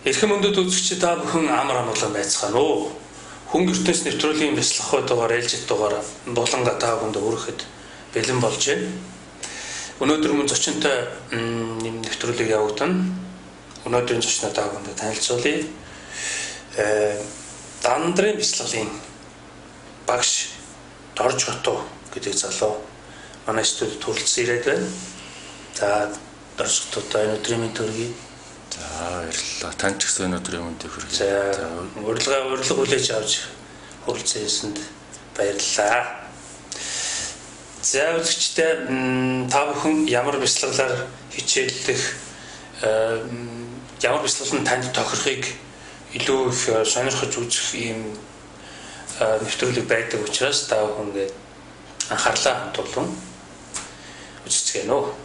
Эрхэм өндөд үзэгчид та бүхэн амар амгалан байцгаана уу. Хүн ертөнц нэвтрүүлгийн бяцлах дугаар ээлжид дугаар буланга та бүхэнд өөрөхөд бэлэн болж байна. Өнөөдөр мөн зочинтой нэвтрүүлэг явагдана. Өнөөдрийн зочноо та бүхэнд танилцуулъя. Дандрын бяцлагын багш Дорж Готов гэдэг залуу манай студид хүрэлцэн ирээд байна. За Дорж Готовтой өнөөдрийн мэнд төргий. За баярлалаа. Танд ч гэсэн өнөөдрийн мэндийг хүргэе. За урилга хүлээж авч хүрэлцэн ирсэнд баярлалаа. За үзэгчдээ та бүхэн ямар бяцлаглаар хичээллэх ямар бяцлал нь танд тохирохыг илүү их сонирхож үзэх ийм нэвтрүүлэг байдаг учраас та бүхэн анхаарлаа хандуулан үзчихгэнэ үү.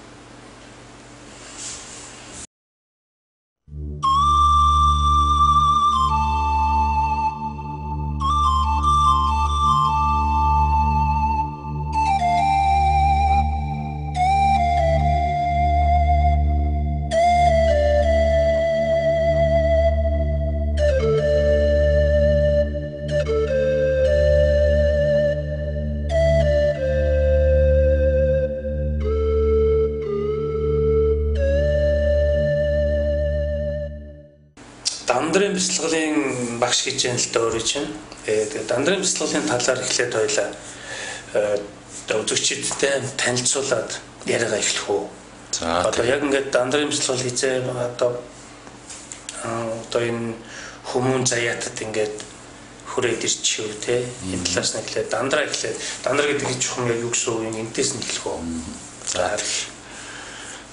Дандрын бяцлагын багш гэж юм л да өөрөө чинь. Тэгээд дандрын бяцлагын талаар эхлээд хоёлаа үзэгчидтэй танилцуулаад яриагаа эхлэх үү. За одоо яг ингээд дандрын бяцлал хийзээ одоо энэ хүмүүн заяатад ингээд хүрээд ирчихв те. Энэ талаас нь эхлээд дандра гэдэг нь чухам яг юу гэсэн үг юм энтэйс нь хэлэх үү.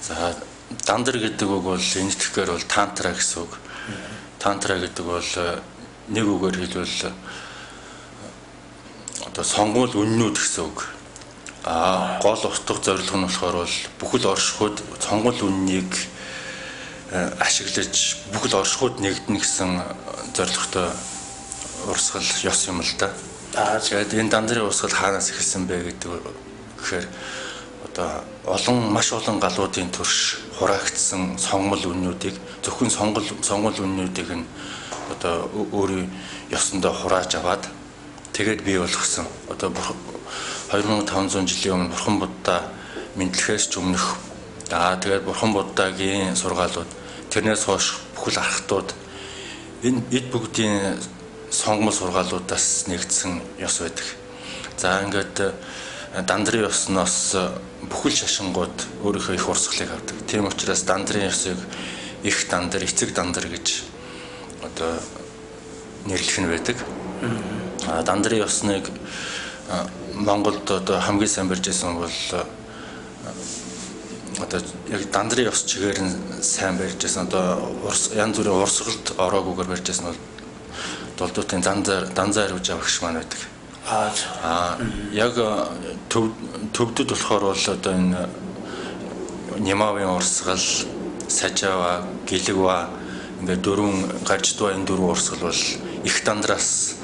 За дандр гэдэг үг бол энэ тэгэхээр бол тантра гэсэн үг. Тантра гэдэг бол нэг үгээр хэлбэл одоо сонгуул үннүүд гэсэн үг. Гол утга зорилго нь болохоор бол бүхэл оршихуйд сонгуул үннийг ашиглаж бүхэл оршихуйд нэгдэнэ гэсэн зорилготой урсгал ёс юм л да. Тэгээд энэ дандрын урсгал хаанаас эхэлсэн бэ гэдэг гэхээр одоо маш олон галуудын турш хураагдсан сонгол үннүүдийг зөвхөн сонгол үннүүдийг нь одоо өөрийн ёсондоо хурааж аваад тэгээд бий болгосон. Одоо 2500 жилийн өмнө Бурхан Будда мэдлэхээс ч өмнөх тэгээд Бурхан Буддагийн сургаалууд тэрнээс хойш бүхэл архтууд энэ эд бүгдийн сонгол сургаалуудаас нэгдсэн ёс байдаг. За ингээд дандрын ёсноос бүхэл шашингууд өөрийнхөө их урсгалыг авдаг. Тийм учраас дандрын ёсыг их дандар, эцэг дандар гэж одоо нэрлэх нь байдаг. Дандрын ёсныг Монголд одоо хамгийн сайн барьж байсан бол одоо яг дандрын ёс чигээр нь сайн барьж байсан. Одоо янз бүрийн урсгалд ороогүйгээр барьж байсан бол Долдуутын Данзаар үж авагч маань байдаг. Яг төвдөд болохоор бол одоо энэ Нямавын урсгал, Сажава, Гэлэгва ингээд дөрвөн гаждва энэ дөрвөн урсгал бол их дандраас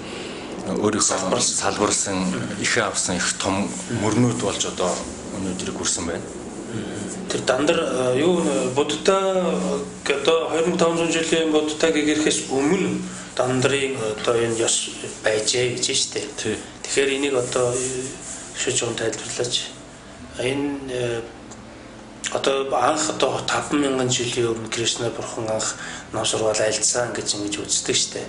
өөрийнхөө салбарсан их авсан их том мөрнүүд болж одоо өнөөдрийг хүрсэн байна. Тэр дандар юу Будда одоо 2500 жилийн Буддаг ирэхээс өмнө дандрын одоо энэ ёс байжээ гэж штэ. Тэгэхээр энийг одоо шиж он тайлбарлаач. Энэ одоо анх одоо 5000 жилийн өмнө Кришна бурхан анх нам сургаал айлдсан гэж ингэж үздэг штэ.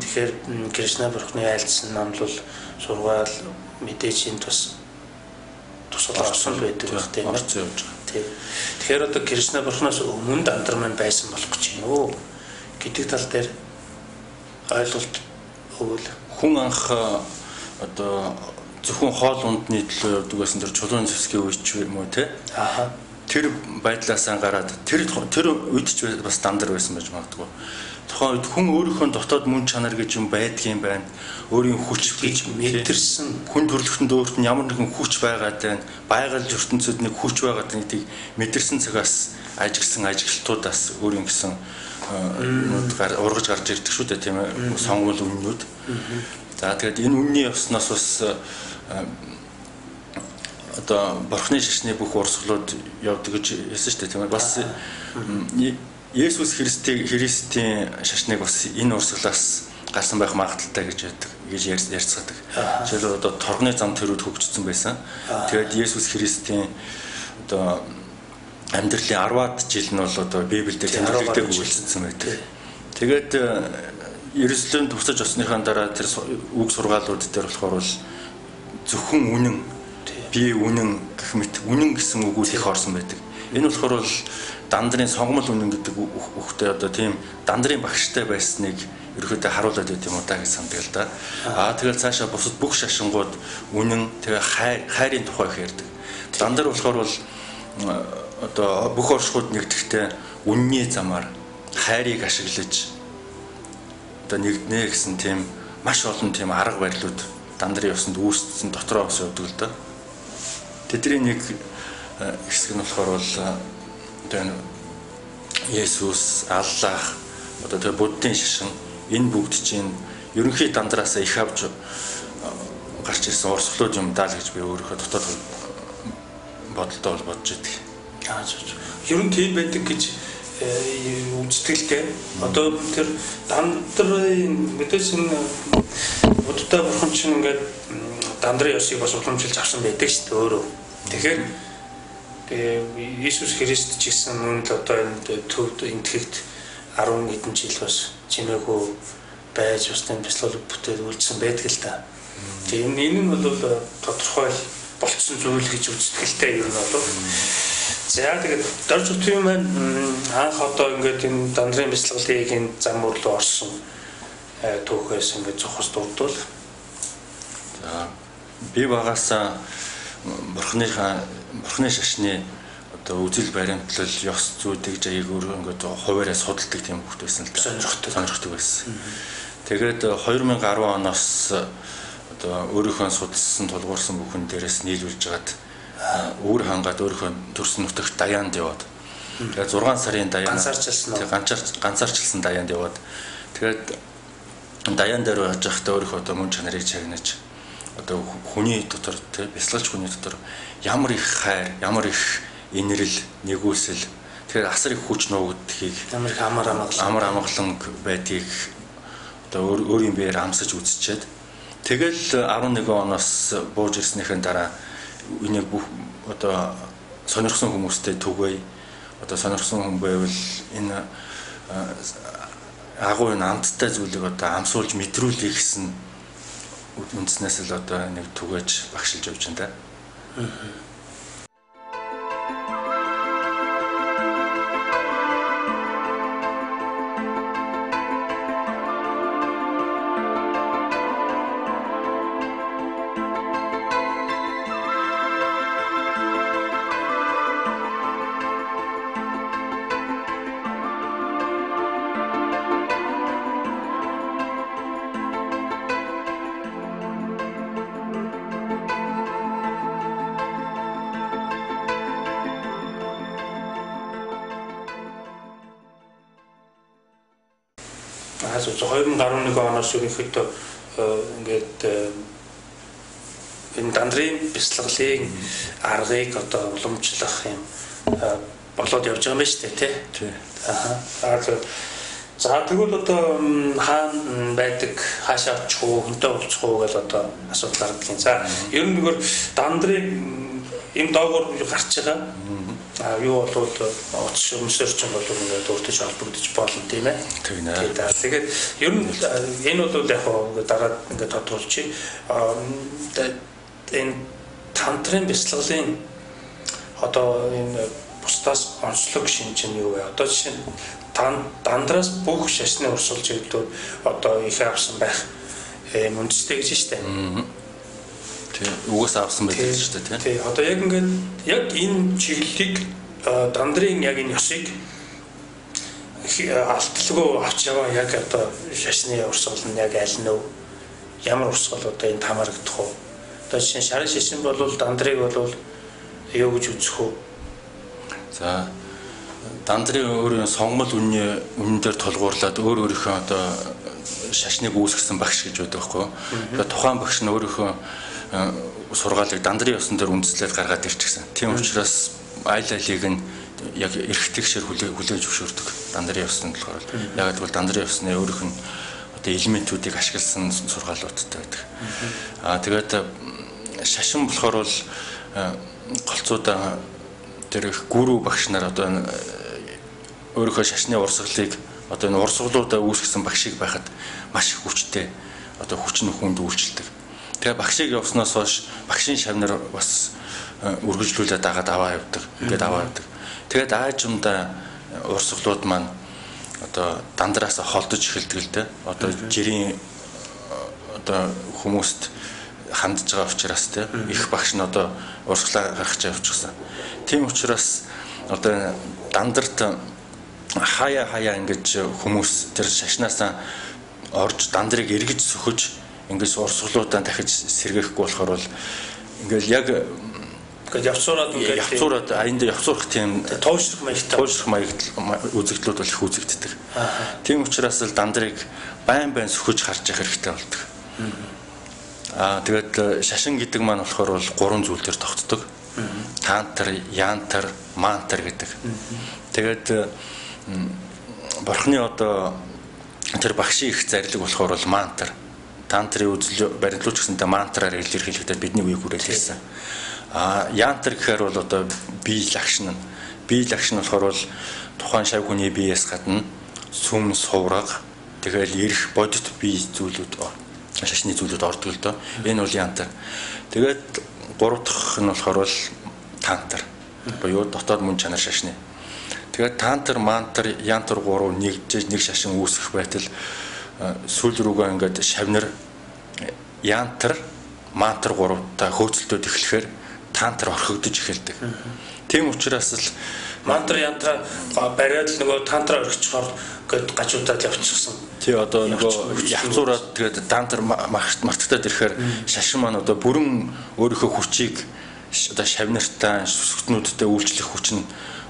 Тэгэхээр Кришна бурханы айлдсан намлал сургаал мэдээж энэ тусгал орсон байдаг гэх тийм ээ. Тэгэхээр одоо Кришна бурханаас өмнө дандар маань байсан болох гэж байна уу гэдэг тал дээр ойлголт өгвөл хүн анх одоо зөвхөн хоол ундны төлөө явдаг байсан тэр чулуун зэвсгийн үеч юм уу те. Тэр байдлаас ангараад тэр үед ч бас дандар байсан байж магадгүй. Тухайн үед хүн өөрийнхөө дотоод мөн чанар гэж юм байдгийн байна. Өөрийн хүч гэж мэдэрсэн хүн төрөлхтөнд өөрт нь ямар нэгэн хүч байгаад байна. Байгаль ертөнцид нэг хүч байгаад гэдгийг мэдэрсэн цагаас ажигласан ажиглалтуудаас өөрийн гэсэн ургаж гарч ирдэг шүү дээ тийм ээ. Сонгол үннүүд. За тэгээд энэ үнний ёсноос бас одоо Бурхны шашны бүх урсгалууд явдаг гэж хэлсэн шүү дээ тийм ээ. Бас Есүс Христийн шашныг бас энэ урсгалаас гарсан байх магадaltaй гэж ярьцгаадаг. Жишээлбэл одоо торгоны зам төрөд хөгжсөн байсан. Тэгээд Есүс Христийн одоо амьдралын 10-аад жил нь бол одоо Библиэлд тэмдэглэгдэж өгүүлсэн байдаг. Тэгээд Иерусалимд буцаж осныхаа дараа тэр үг сургаалууд дээр болохоор бол зөвхөн үнэн, би үнэн гэх мэт үнэн гэсэн үгүүд их орсон байдаг. Энэ болохоор бол дандрын сонгомл үнэн гэдэг үгтэй одоо тийм дандрын багштай байсныг ерөөхдөө харуулдаг юм уу та гэж сандаг л да. Тэгэл цаашаа бусад бүх шашингууд үнэн тэгээ хайрын тухай ярьдаг. Дандар болохоор бол одоо бүх оршихуйд нэгдэхдээ үнний замаар хайрыг ашиглаж одоо нэгднэ гэсэн тийм маш олон тийм арга барилууд дандрын ёсонд үүссэн дотроо бас явдаг л да. Тэдний нэг хэсэг нь болохоор бол одоо Есүс, Аллах, одоо тэр буддын шашин энэ бүгд чинь ерөнхий дандраасаа их авч гарч ирсэн урсгалууд юм даа л гэж би өөрөө дотоод бодолтой бол бодож байдаг. Ер нь тийм байдаг гэж үздэгтэй. Одоо тэр дандрын мэдээс энэ буддаа бурхан чинь ингээд дандрын ёсыг бас уламжилж авсан байдаг шүү дээ өөрөө. Тэгэхээр Иесус Христ ч гэсэн үүнд одоо энэ төвд энтгэгт 10 хэдэн жил бас чимээгүй байж бас энэ бяцлал бүтээл үйлдсэн байдаг л да. Тэгээ энэ нь бол тодорхой болцсон зүйл гэж үздэгтэй юм болов. За тэгээд дорж утсан юм маань анх одоо ингээд энэ дандрын бяцлаглыг энэ зам руу орсон түүхээс ингээд зохис дурдвал. За би багасаа бурхны шашны одоо үзэл баримтлал ёс зүйдэг жагийг өөрөө ингээд хуваараа судалдаг тийм хөлт байсан л да. Сонирхдаг байсан. Тэгээд 2010 оноос одоо өөрийнхөө судалсан тулгуурсан бүхэн дээрээс нийлүүлж гаад өөр хангаад өөрийнхөө төрсөн нутагт даяанд яваад тэгээд 6 сарын даяанд ганцаарчилсан даяанд яваад тэгээд даяан дээр байж байхдаа өөрийнхөө одоо мөн чанарыг чагнаж одоо хүний дотор тийм бяцлагч хүний дотор ямар их хайр, ямар их инэрл, нэгүсэл тэгэхээр асар их хүч нуугдхийг ямар их амар амгалан байдгийг одоо өөрийн биеэр амсаж үзчихэд тэгэл 11 оноос бууж ирснийхэн дараа энийг бүх одоо сонирхсон хүмүүстэй түгээе. Одоо сонирхсон хүн байвал энэ агуу энэ амттай зүйлийг одоо амсуулж мэдрүүлэх гэсэн үндснээс л одоо нэг түгээж багшилж явж байна да. Аз 2011 оноос ерөнхийдөө ингээд энэ дандрын бяцлаглын аргыг одоо уламжлах юм болоод явж байгаа юм байна шүү дээ тий. За тэгвэл одоо хаана байдаг, хаашаа очих уу, хүнтэй уулзах уу гэж одоо асуудал гардаг юм. За ер нь нэгэр дандрын энэ доогоор гарч байгаа юу болвол утас өмсөр ч бол ингээд өөртөө холбогдож болно тийм ээ. Тэгээд ер нь энэ бол яг дараа ингээд тодруулчих. Энэ тантрын бяцлаглын одоо энэ бусдаас онцлог шинж нь юу вэ? Одоо жишээ нь дандраас бүх шашны урсгалж ирлүүд одоо их авсан байх үндэстэй гэж штэ. Тийм угаас авсан байдаг шүү дээ тийм. Одоо яг ингээд яг энэ чиглэлийг дандрын яг энэ ёсыг алталгүй авч яваа яг одоо шашны урсгал нь яг аль нь ямар урсгал одоо энд хамаарагдах уу? Одоо жишээ нь шарын шашин бол дандрыг бол юу гэж үзэх үү? За дандрын өөрийн сонгомл үнэн дээр тулгуурлаад өөрийнхөө одоо шашныг үүсгэсэн багш гэж байдаг байхгүй юу? Тэгээд тухайн багш нь өөрийнхөө сургаалыг дандрын ёсон дээр үндэслээд гаргаад ирчихсэн. Тийм учраас айл алийг нь яг эрхтгшэр хүлээж зөвшөөрдөг дандарын ёсны болохоор яг тэгвэл дандарын ёсны өөрийнх нь одоо элементүүдийг ашигласан сургаалуудтай байдаг. Тэгээд шашин болохоор бол голцуудаа тэр их гүрүү багш нар одоо өөрийнхөө шашны урсгалыг одоо энэ урсгалуудаа үүсгэсэн багшийг байхад маш их хүчтэй одоо хүчин хүнд үйлчилдэг. Тэгээ багшийг явсноос хойш багшийн шавнар бас үргэлжлүүлээд дагаад аваа явдаг. Ингээд аваа явдаг. Тэгээд аажимдаа урсгалууд маань одоо дандараас холдож эхэлдэг л дээ. Одоо жирийн одоо хүмүүст хандж байгаа учраас те их багш нь одоо урсгалаа гаргаж явчихсан. Тийм учраас одоо дандарт хаяа ингэж хүмүүс тэр шашнаасаа орж дандрыг эргэж сөхөж ингэж урсгалуудаа дахиж сэргээхгүй болохоор бол ингээл яг явцуураад аянд явцуурах тийм туушрах маягт үзэгдлүүд бол их үзэгддэг. Тийм учраас л дандрыг байн сөхөж харж явах хэрэгтэй болдог. Тэгээд шашин гэдэг маань болохоор бол 3 зүйл төр тогтдог. Тантар, янтар, мантар гэдэг. Тэгээд бурхны одоо тэр багшийн их зарлиг болохоор бол мантар. Тантрын үзэл баримтлууч гэсэнтэй мантраар илэрхийлэхдээ бидний үеийг хүрээд ирсэн. Янтар гэхээр бол одоо бие лагшин. Бие лагшин болохоор бол тухайн шав хүний биеэс гадна сүм, сувраг, тэгэл эрх бодит бие зүйлүүд шашны зүйлүүд ордог л доо. Энэ бол янтар. Тэгээд 3 дахь нь болохоор бол тантар. Буюу дотоод мөн чанар шашны. Тэгээд тантар, мантар, янтар 3 нэгжиж нэг шашин үүсгэх байтал сүүл рүүгээ ингээд шавнар янтар, мантар 3-та хөөцөлтөд эхлэхээр тантар орхигдож эхэлдэг. Тийм учраас л мантар янтра бариад л нөгөө тантра орхичхоор гээд гажуудаад явчихсан. Тий одоо нөгөө явцуураад тэгээд тантар мартагдаад ирэхээр шашин маань одоо бүрэн өөрийнхөө хүчийг одоо шавнартаа сүсгтнүүдтэй үйлчлэх хүч нь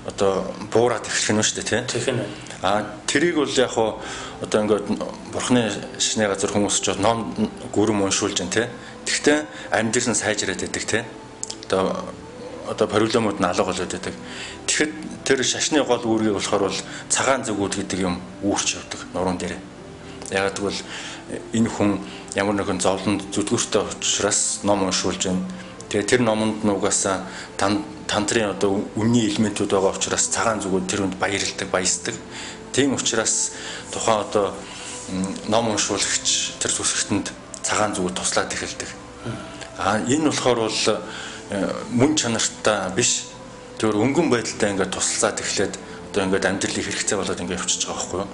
одоо буураад эхлэх нь шүү дээ тийм ээ. Тэрийг бол яг одоо ингээд бурхны шашны газар хүмүүс ч ном гүрэм уншуулж байна тийм. Тэгвэл амьдэрсэн сайжраад байдаг тийм. Одоо париломууд нь алга болоод байдаг. Тэгэхэд тэр шашны гол үүргийг болохоор бол цагаан зүгүүд гэдэг юм үүрч явдаг нуруунд дээр. Яг тэгвэл энэ хүн ямар нэгэн зовлонд зүтгүүртэй учраас ном уншуулж байна. Тэгээ тэр номонд нугасаа тантрын одоо үнний элементүүд байгаа учраас цагаан зүгүүд тэр хүнд баярлдаг, баясдаг. Тийм учраас тухайн одоо ном уншуулагч тэр зүсгэтэнд цагаан зүгүүд туслаад эхэлдэг. Энэ болохоор бол мөн чанартай биш. Тэр өнгөн байдалтай ингээд туслаад эхлээд одоо ингээд амьдралыг хэрэгцээ болоод ингээд явчихж байгаа байхгүй юу?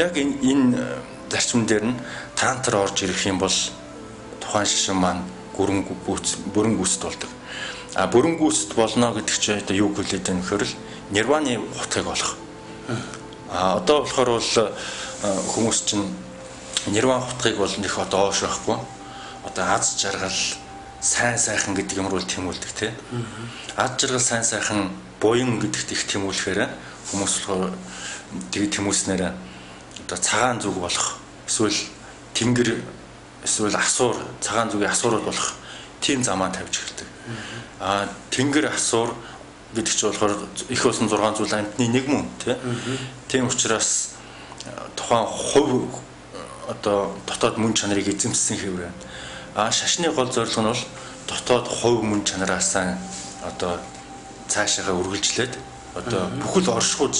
Яг энэ зарчим дээр нь тантар орж ирэх юм бол тухайн шашин маань бүрэн гүйцэд болдог. Бүрэн гүйцэд болно гэдэг чинь одоо юу хэлээд байна гэхээр л нирваны утгыг олох. Одоо болохоор бол хүмүүс чинь нирван утгыг бол нэх одоо оош байхгүй. Одоо аз жаргал, сайн сайхан гэдэг юм руу тэмүүлдэг тийм. Аз жаргал, сайн сайхан, буян гэдэгт их тэмүүлэхээр хүмүүс болохоор тэгээ тэмүүлснээр одоо цагаан зүг болох эсвэл тэнгэр эсвэл асуур цагаан зүгийн асуурууд болох тийм замаа тавьж эхэлдэг. Тэнгэр асуур гэдэг чинь болохоор их болсон 6 зүйл амьтны нэг мөн тийм учраас тухайн хувь одоо дотоод мөн чанарыг эзэмссэн хэвээр. Шашны гол зорилго нь бол дотоод хувь мөн чанараасаа одоо цаашаага үргэлжлээд одоо бүхэл орших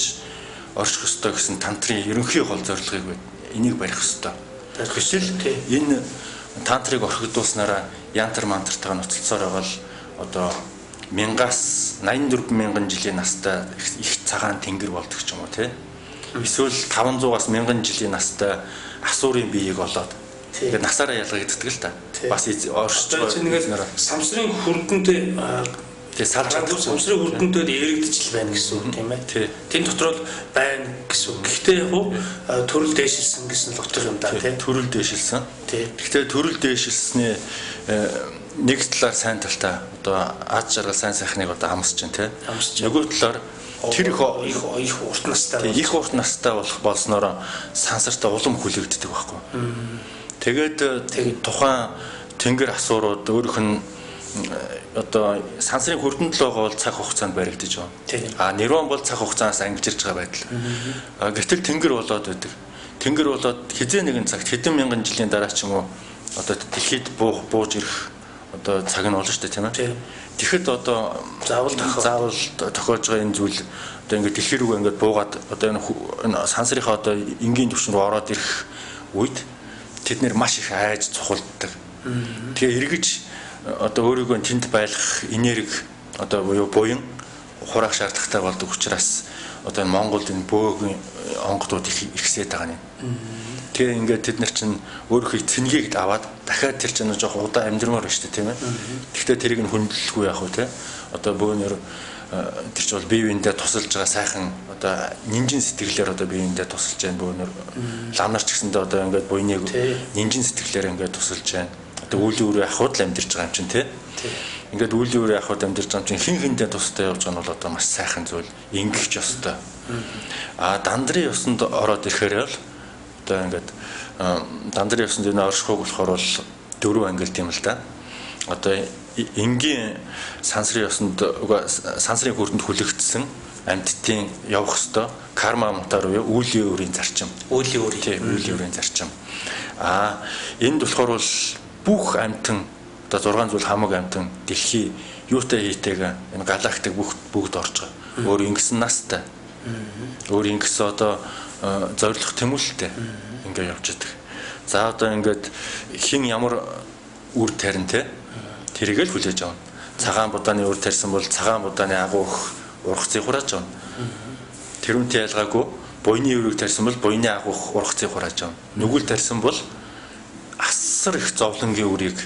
ёстой гэсэн тантрын ерөнхий гол зорилгыг энийг барих ёстой. Тэгвэл энэ тантрыг орхигдуулснараа янтар мантартайгаа ноцолцоор байгаа л одоо 84,000 жилийн настай их цагаан тэнгэр болдог ч юм уу тийм. Эсвэл 500-аас 1000 жилийн настай асуурын биеийг олоод тэгээд насаараа ялгагддаг л та. Бас оршиж байгаа. Самсрын хүрдэнтэй тэгээд салж чаддаг самсрын хүрдэнтэд эрэгдэж байна гэсэн үг тийм ээ. Тэн дотор л байна гэсэн үг. Гэхдээ яг төрөл дээшилсэн гэсэн л утга юм да тийм. Төрөл дээшилсэн. Гэхдээ төрөл дээшилсний нэг талаар сайн талтай одоо аз жаргал сайн сайхныг одоо амсч байна тийм. Нөгөө талаар тэр их урт настай их урт настай болох болсноор сансартаа улам хүлэгддэг байхгүй. Тэгээд тухайн тэнгэр асуурууд өөрөх нь одоо сансрын хүрдэнд л байгаа бол цаг хугацаанд баригдаж байгаа. Нирван бол цаг хугацаанаас ангижирж байгаа байдал. Гэтэл тэнгэр болоод байдаг. Тэнгэр болоод хизээ нэгэн цагт хэдэн мянган жилийн дараа ч юм уу одоо дэлхийд бууж ирэх одоо цаг нь болно шүү дээ, тийм ээ. Тэгэхэд одоо заавал тохиолж байгаа энэ зүйл одоо ингээд дэлхий рүү ингээд буугаад одоо энэ сансрынхаа одоо энгийн түвшин рүү ороод ирэх үед тэд нэр маш их айж цухалддаг. Тэгээ эргэж одоо өөрийгөө тэнд байлгах энерги одоо буян хураах шаардлагатай болдог учраас одоо энэ Монголд энэ бөөгийн онгодууд ихсээд байгаа юм. Тэгээ ингээд тэд нар чинь өөрийнхөө цэнгийг аваад дахиад тэр чинь жоох удаан амьдрмаар байна шүү дээ, тийм ээ. Гэхдээ тэрийг нь хөндлөлгүй яах вэ, те? Одоо бөөнөр тэр чинь бол бие биендээ тусалж байгаа сайхан одоо нинжин сэтгэлээр одоо бие биендээ тусалж байна бөөнөр. Лам нар ч гэсэндээ одоо ингээд буйныг нинжин сэтгэлээр ингээд тусалж байна. Одоо үйл үүрээ ахуйд л амьдарч байгаа юм чинь, те? Ингээд үйл үүрээ ахуйд амьдарч байгаа юм чинь хин хиндээ тустай явж байгаа нь бол одоо маш сайхан зүйл, ингэвч ёстой. Дандрын ёсонд ороод ирэхээр л одоо ингээд дандрын ёсонд энэ оршихуйг болохоор бол 4 ангилт юм л да. Одоо энгийн сансрын ёсонд сансрын хүрдэнд хүлэгдсэн амьтдын явах ёстой карма мутаар буюу үлийн өөрийн зарчим. Үлийн өөрийн зарчим. Энд болохоор бол бүх амьтан одоо 6 зүйл хамаг амьтан дэлхий юутай хийтэйг энэ галактик бүгд орж байгаа. Өөр ингэсэн настай. Өөр ингэсэн одоо зориулах тэмүүлэлтэй ингээд явж байдаг. За одоо ингээд хин ямар үр тарин те тэрийг л хүлээж авна. Цагаан будааны үр тарьсан бол цагаан будааны агуух ургацыг хурааж авна. Тэрүүнтэй ялгаагүй буйны үрийг тарьсан бол буйны агуух ургацыг хурааж авна. Нүгэл тарьсан бол асар их зовлонгийн үрийг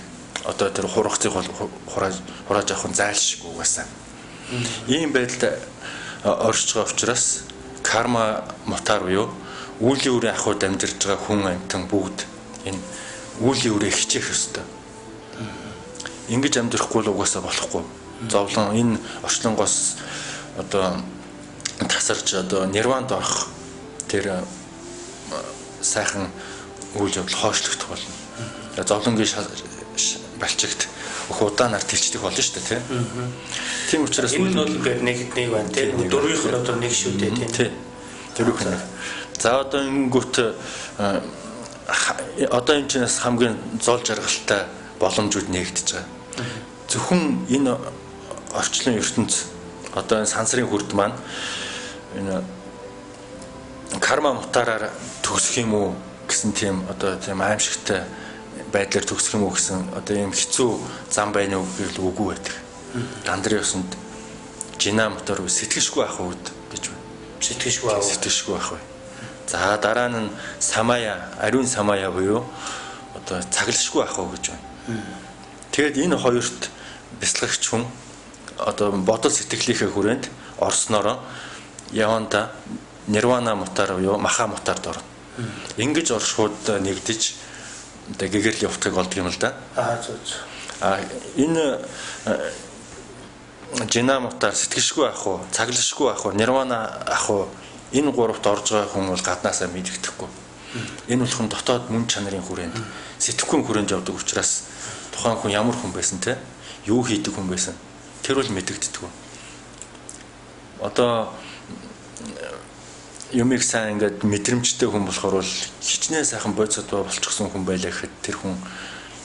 одоо тэр хургацыг хурааж авах нь зайлшгүй угаасаа. Ийм байдалд оршиж байгаа учраас карма мутаар буюу үлийн үрийн ахуйд амьдарч байгаа хүн амьтан бүгд энэ үлийн үрээ хичээх ёстой. Ингэж амьдрахгүй л угаасаа болохгүй. Зовлон энэ орчлонгоос одоо тасарч одоо нирванд орох тэр сайхан үйл явдал хойшлогдох болно. Зовлонгийн балчигт өх удаанаар тэлчдэг болно шүү дээ, тийм учраас энэ нь бол ингээд нэг байна, тийм дөрвийнх нь одоо нэг шүү дээ, тийм дөрвийнх нь. За одоо ингэнгүүт одоо энэ чинээс хамгийн зол жаргалтай боломжууд нээгдэж байгаа. Зөвхөн энэ орчлон ертөнц одоо энэ сансрын хүрд маань энэ карма мутаараар төгсөх юм уу гэсэн тийм одоо тийм аимшигтай байдлаар төгсөх юм уу гэсэн одоо ийм хэцүү зам байна уу гэвэл үгүй байдаг. Дандрын ёсонд жина мотор сэтгэшгүй ах үед гэж байна. Сэтгэшгүй ах бай. За дараа нь самая, ариун самая буюу одоо цаглашгүй ах уу гэж байна. Тэгэд энэ хоёрт бяцлагч хүн одоо бодол сэтгэлийнхээ хүрээнд орсноороо яванда нирвана мутаар буюу маха мутаард орно. Ингэж оршууд нэгдэж одоо гэгэрл явахыг болдго юм л да. Энэ жина мутаар сэтгэшгүй ах уу, цаглашгүй ах уу, нирвана ах уу энэ гуравт орж байгаа хүн бол гаднаасаа мэддэхгүй. Энэ болгон дотоод мөн чанарын хүрээнд сэтгэхүйн хүрээнд явдаг учраас тухайн хүн ямар хүн байсан те юу хийдэг хүн байсан тэр бол мэддэгддэг. Одоо юмыг сайн ингээд мэдрэмжтэй хүн болохоор бол хичнээн сайхан бодисод болчихсон хүн байлаа гэхэд тэр хүн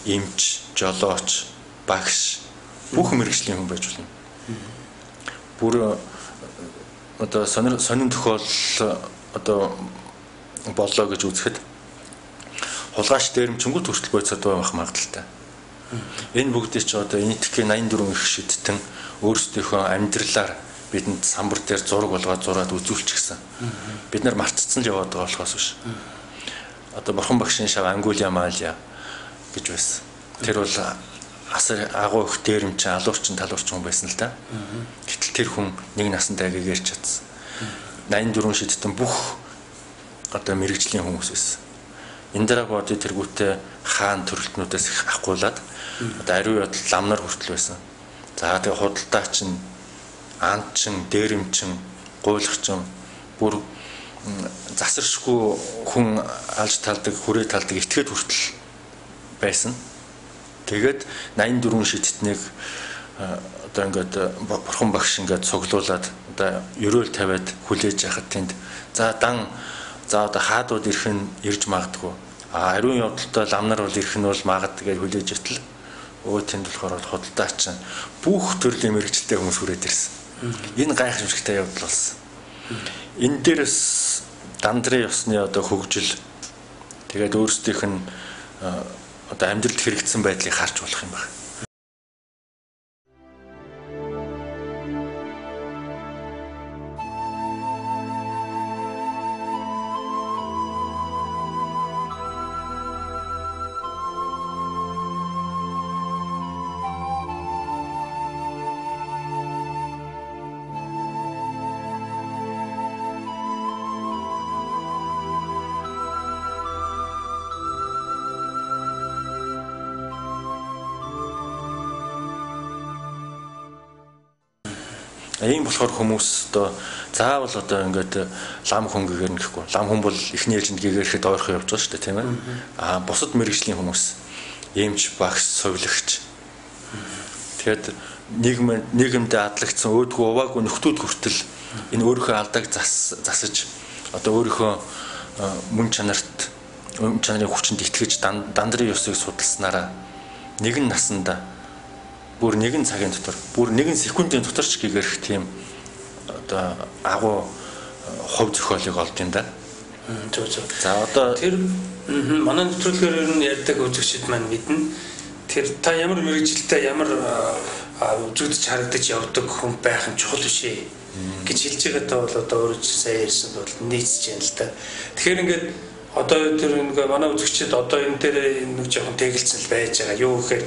эмч, жолооч, багш бүх мэргэжлийн хүн байж болно. Бүр одоо сонин тохиолдол одоо боллоо гэж үзэхэд хулгайч дээрэмчингүүд хүртэл бодисод байх магадaltaй. Энэ бүгдийг ч одоо нийтгэх 84 их шидтэн өөрсдийнхөө амьдралаар бидэнд самбар дээр зураг болгоод зураад үзүүлчихсэн. Бид нар мартцсан л яваад байгаа болохоос биш. Одоо бурхан багшийн шав Ангулия Малия гэж байсан. Тэр бол асар агуу их дээрэмч, алуурчин, талуурчин хүн байсан л да. Гэтэл тэр хүн нэг насандаа гэгэрч чадсан. 84 шидтэн бүх одоо мэрэгжлийн хүмүүс байсан. Индра боди тэргүүтээ хаан төрөлтнүүдээс их ахгуулад одоо ариун ядал ламнар хүртэл байсан. За тэгээ худалдаач нь андчин, дээрэмчин, гуйлагчин бүр засаршгүй хүн алж талдаг, хүрээ талдаг этгээд хүртэл байсан. Тэгээд 84 шидтнийг одоо ингээд бурхан багш ингээд цуглуулад одоо ерөөл тавиад хүлээж яхад тэнд за одоо хаадууд ирэх нь ирж магадгүй. Ариун явдалтай ламнар бол ирэх нь бол магад гэж хүлээж итл. Тэнд болохоор худалдаач бүх төрлийн мэрэгчлээ хүмүүс хүрээд ирсэн. Энэ гайхамшигтай явдал болсон. Энэ дээрс дандрын ёсны одоо хөгжил тэгээд өөрсдийнх нь одоо амьдралд хэрэгжсэн байдлыг харж болох юм байна. Ийм болохоор хүмүүс одоо заавал одоо ингээд лам хүн гэгээр нэхгүй. Лам хүн бол эхний ээлжинд гэгэрхэд ойрхон явж байгаа шүү дээ, тийм ээ. Бусад мэрэгжлийн хүмүүс эмч, багш, совилогч. Тэгэхэд нийгэмдээ адлагдсан өөдгөө уваагүй нөхдүүд хүртэл энэ өөрийнхөө алдааг засаж одоо өөрийнхөө мөн чанарын хүчинд итгэж дандрын ёсыг судалснараа нэгэн насанда бүр нэгэн цагийн дотор, бүр нэгэн секундын дотор ч гэгэрх тийм одоо агуу хувь зохиолыг олд юм да. За одоо тэр манай нэвтрүүлгээр ер нь ярьдаг үзэгчид маань мэднэ. Тэр та ямар мэрэгжилтэй ямар үзэгдэж харагдаж явдаг хүн байх нь чухал биш ээ гэж хэлж байгаадаа бол одоо өөрөө сайн ярьсан бол нийцж байна л да. Тэгэхээр ингээд одоо тэр ингээ манай үзэгчид одоо энэ дээр нэг жоохон тэгэлцэл байж байгаа. Юу гэхээр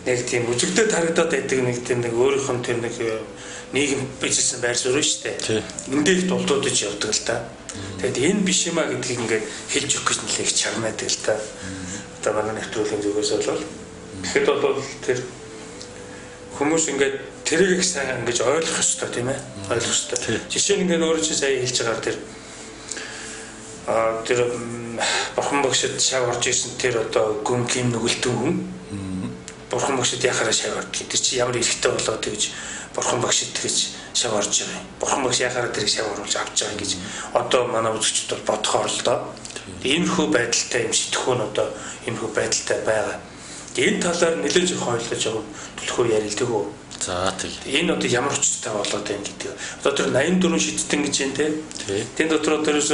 нэг тийм үзэгдээд харагдаад байдаг нэг тийм нэг өөрийнх нь тэр нэг нийгэм бизнес байр суурь шүү дээ. Эндээ их дулдуудаж явдаг л та. Тэгэд энэ биш юмаа гэдгийг ингээд хэлж өгөх гэж нэлээд их чармаадаг л та. Одоо манай нэвтрүүлгийн зүгээс бол тэгэхэд бол тэр хүмүүс ингээд тэрийг их сайн ингэж ойлгох ёстой тийм ээ. Ойлгох ёстой. Жишээ нь ингээд өөрөө чинь сая хэлж байгаа тэр бурхан багшид шав орж ирсэн тэр одоо гүн ким нүгэлтэн хүн бурхан багшид яхаараа шав орж тэр чи ямар эрэхтэй болоод тэгж бурхан багшид тэгж шав орж байгаа юм. Бурхан багш яхаараа тэрийг шав оруулж авч байгаа гэж одоо манай үзэгчд бол бодохоор л доо. Иймэрхүү байдалтай юм сэтгхүүн одоо иймэрхүү байдалтай байгаа. Энэ талаар нэлээд их ойлгож байгаа төлхөө ярилдаг уу? За тийм. Энэ одоо ямар хүчтэй болоод байна гэдэг. Одоо тэр 84 шидтэн гэж юм те. Тэн дотор одоос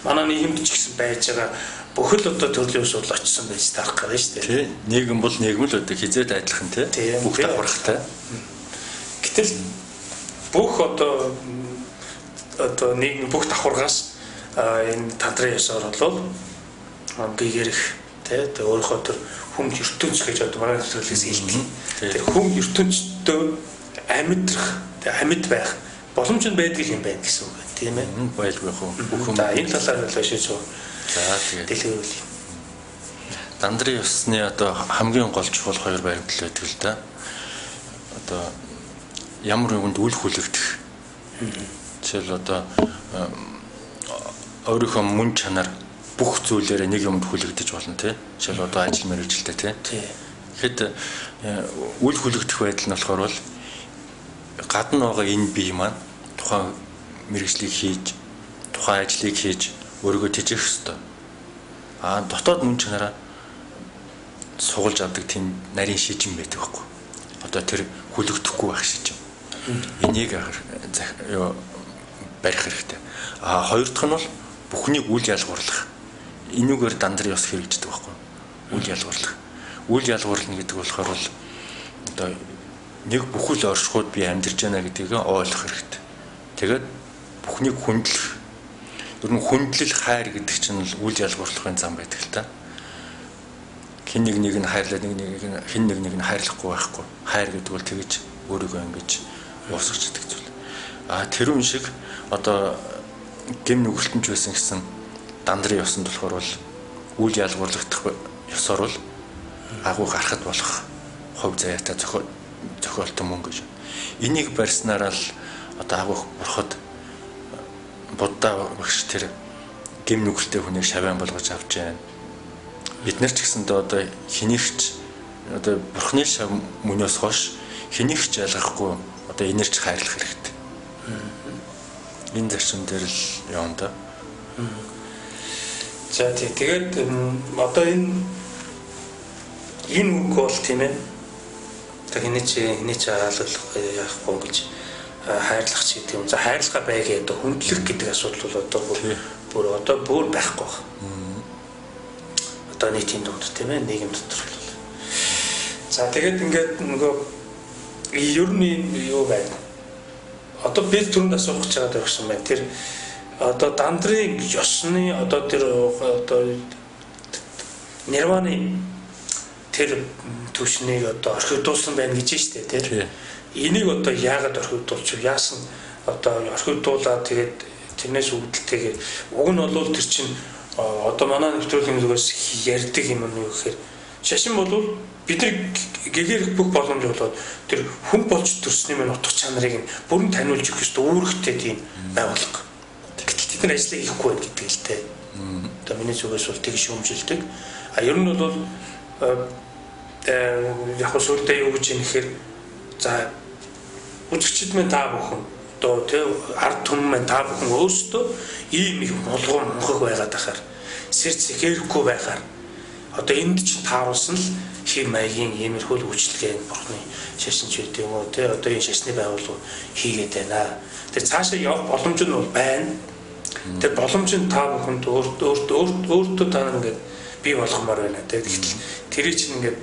манай нийгэмд ч гэсэн байж байгаа бүхэл одоо төрлийн усуул очсон байж таарах гэдэг шүү дээ. Тийм. Нийгэм бол нийгэм л өдөө хизээд адилхан те. Бүх давхархтай. Гэтэл бүх одоо нийгэм бүх давхаргаас энэ тантрын ёсоор бол гэгэрх те өөрийнхөө тэр хүм ертөнц гэж одоо манай нэвтрүүлгээс хэлдэг. Тэр хүм ертөнцтэй амьд байх боломж нь байдаг юм байна гэсэн үг тийм ээ. Байлгүй хөө. Бүх юм энэ талаар хэлж шүү. За тэгээд дэлгэрүүл. Дандрын ёсны одоо хамгийн гол чухал хоёр баримтлал байдаг л да. Одоо ямар нэгэнд үл хүлэгдэх. Жишээл одоо өөрийнхөө мөн чанар бүх зүйлээрээ нэг юмд хүлэгдэж болно тий. Жишээл одоо ажил мэргэжилтэй тий. Тэгэхэд үл хүлэгдэх байдал нь болохоор бол гадна байгаа энэ бие маань тухайн мэргэжлийг хийж, тухайн ажлыг хийж өөрийгөө тэжээх ёстой. Дотоод мөн чанараа сугалж авдаг тийм нарийн шижин байдаг байхгүй. Одоо тэр хүлэгдэхгүй байх шижин. Энийг барих хэрэгтэй. Хоёр дахь нь бол бүхнийг үл ялгуурлах. Энүүгээр дандрын ёс хэрэгждэг байхгүй. Үл ялгуурлах. Үл ялгуурлах гэдэг болохоор бол одоо нэг бүхэл оршихуйд би амьдарч байна гэдгийг ойлгох хэрэгтэй. Тэгээд бүхнийг хүндлэх. Ер нь хүндлэл хайр гэдэг чинь үл ялгуурлахын зам байдаг л та. Хин нэг нь хайрлаад хин нэг нь хайрлахгүй байхгүй. Хайр гэдэг бол тэгж өөрийгөө ингэж уусгаж идэх зүйл. Тэрүүн шиг одоо гэм нүгэлтэнч байсан гэсэн дандрын ёсонд болохоор бол үл ялгуурлагдах ёсоор бол агуу гарахд болох хувь заяатай зохиолтой мөн гэж. Энийг барьснараа л одоо агуу бурхад Будда багш тэр гэм нүгэлтэй хүнийг шавьяан болгож авч байна. Бид нар ч гэсэндээ одоо хэнийгч одоо бурхны шав мөнөөс хойш хэнийг ч ялгахгүй одоо энерж хайрлах хэрэгтэй. Энэ зарчим дээр л явна да. За тэгээд одоо энэ үг бол тийм ээ. Тэг хэний ч хаалгах яахгүй гэж хайрлах ч гэдэг юм. За хайрлага байгээ одоо хүндлэх гэдэг асуудал бол одоо бүр байхгүй байна. Одоо нийтийн дотор тийм ээ, нийгэм дотор бол. За тэгээд ингээд нөгөө ер нь юу байна? Одоо би түрүүнд асуух гэж байгаа байсан байна. Тэр одоо дандрын ёсны одоо тэр одоо нирваны тэр түвшнийг одоо орхигдуулсан байна гэж штэ тий. Энийг одоо яагаад орхигдуулж яасан одоо орхигдуулаад тэгээд тэрнээс үүдэлтэйгээр уг нь бол тэр чинь одоо манай нэвтрүүлгийн зүгээс ярьдаг юм уу гэхээр шашин бол бидний гэгээр бүх боломж болоод тэр хүн болж төрсний мань утга чанарыг бүрэн таниулж өгөх ёстой үүрэгтэй тийм байгууллага. Гэтэл тэд нар ажлыг хийхгүй байна гэдэг л дээ. Одоо миний зүгээс бол тэг шүүмжилдэг. Ер нь бол яг сүлдээ юу гэж юм гэхээр за үзэгчид мэн та бүхэн одоо тэг ард түмэн мэн та бүхэн өөрсдөө ийм их болгоом мунхаг байгаад ахаар сэрц хэрэггүй байхаар одоо энд ч тааруулсан л хэр маягийн иймэрхүү үйлчлэгээ бурхны шашинч гэдэг юм уу тий одоо энэ шашны байгууллага хийгээд байна. Тэр цаашаа явах боломж нь бол байна. Тэр боломж нь та бүхэнд өөртөө та нар ингээд бий болгомоор байна. Тэгэхдээ тэрий чинь ингээд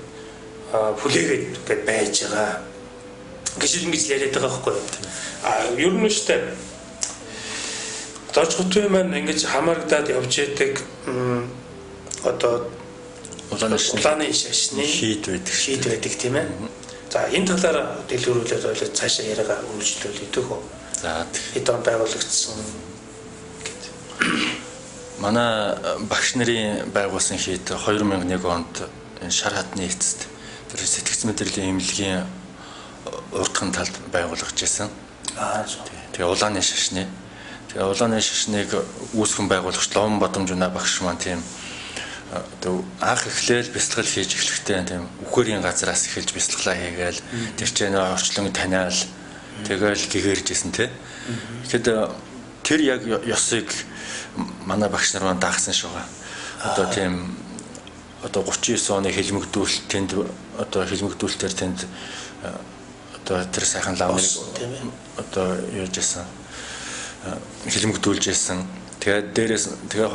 хүлээгээд ингээд байж байгаа. Гэж ингэж яриад байгаа байхгүй юу? Ер нь штэ дорж хотын маань ингэж хамаарагдаад явж яадаг одоо улааны шашны шийд байдаг тийм ээ. За энэ талаар дэлгэрүүлээд ойлоо цаашаа яриагаа үргэлжлүүлээ төгөө. За хэдэн байгуулагдсан гэдэг. Манай багш нарын байгуулсан шийд 2001 онд шар хатны эцэст тэр сэтгц мэдрэлийн эмнэлгийн урдхан талд байгуулагдж байсан. Тэгээ улааны шашны. Тэгээ улааны шашныг үүсгэн байгуулагч Ловон Бадамжуна багш маань тийм одоо анх эхлээл бяцлал хийж эхлэхдээ тийм үхэрийн газраас эхэлж бяцлаглаа хийгээл тэр чинь орчлон таниал тэгэл гэгэржсэн тий. Тэгэхэд тэр яг ёсыг манай багш нар маань даахсан шугаа. Одоо тийм одоо 39 оны хэлмэгдүүлэлт тэнд одоо хэлмэгдүүлэлтээр тэнд одоо тэр сайхан лавныг одоо яаж яасан хэлмэгдүүлж яасан. Тэгээд дээрээс тэгээ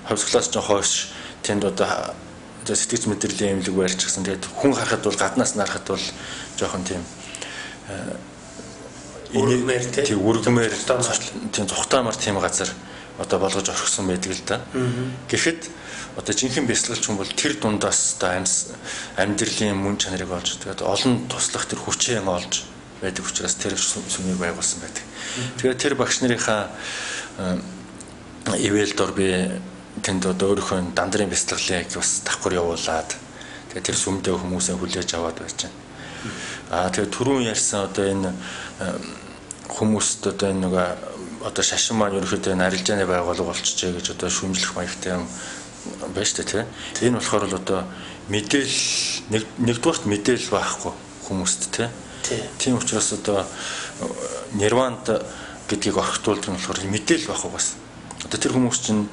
ховсглаас ч хойш тэнд одоо сэтгэц мэдрэлийн эмнэлэг барьчихсан. Тэгээд хүн харахад бол гаднаас нарахад бол жоохон тийм үргмээр тийм үргмээр тийм цухтаамар тийм газар одоо болгож орхисон байдаг л да. Гэхдээ одоо жинхэнэ бяцлагч хүн бол тэр дундаас одоо амьдралын мөн чанарыг олж тэгээд олон туслах тэр хүчээ олж байдаг учраас тэр сүмийг байгуулсан байдаг. Тэгээд тэр багш нарынхаа ивэл дор би тэнд одоо өөрийнхөө дандрын бяцлаглыг бас давхар явуулаад тэгээд тэр сүмдээ хүмүүсээ хүлээж аваад байж байна. Тэгээд түрүүн ярьсан одоо энэ хүмүүст одоо энэ нэг одоо шашин маань ерөөхдөө энэ арилжааны байгууллага болчихжээ гэж одоо шүүмжлэх маягтай юм байна шүү дээ тийм. Энэ болохоор л одоо мэдээлэл нэгдүгээрт мэдээлэл байхгүй хүмүүст тийм. Тийм учраас одоо нирванд гэдгийг орхитуулдаг нь болохоор мэдээлэл байхгүй бас. Одоо тэр хүмүүс чинь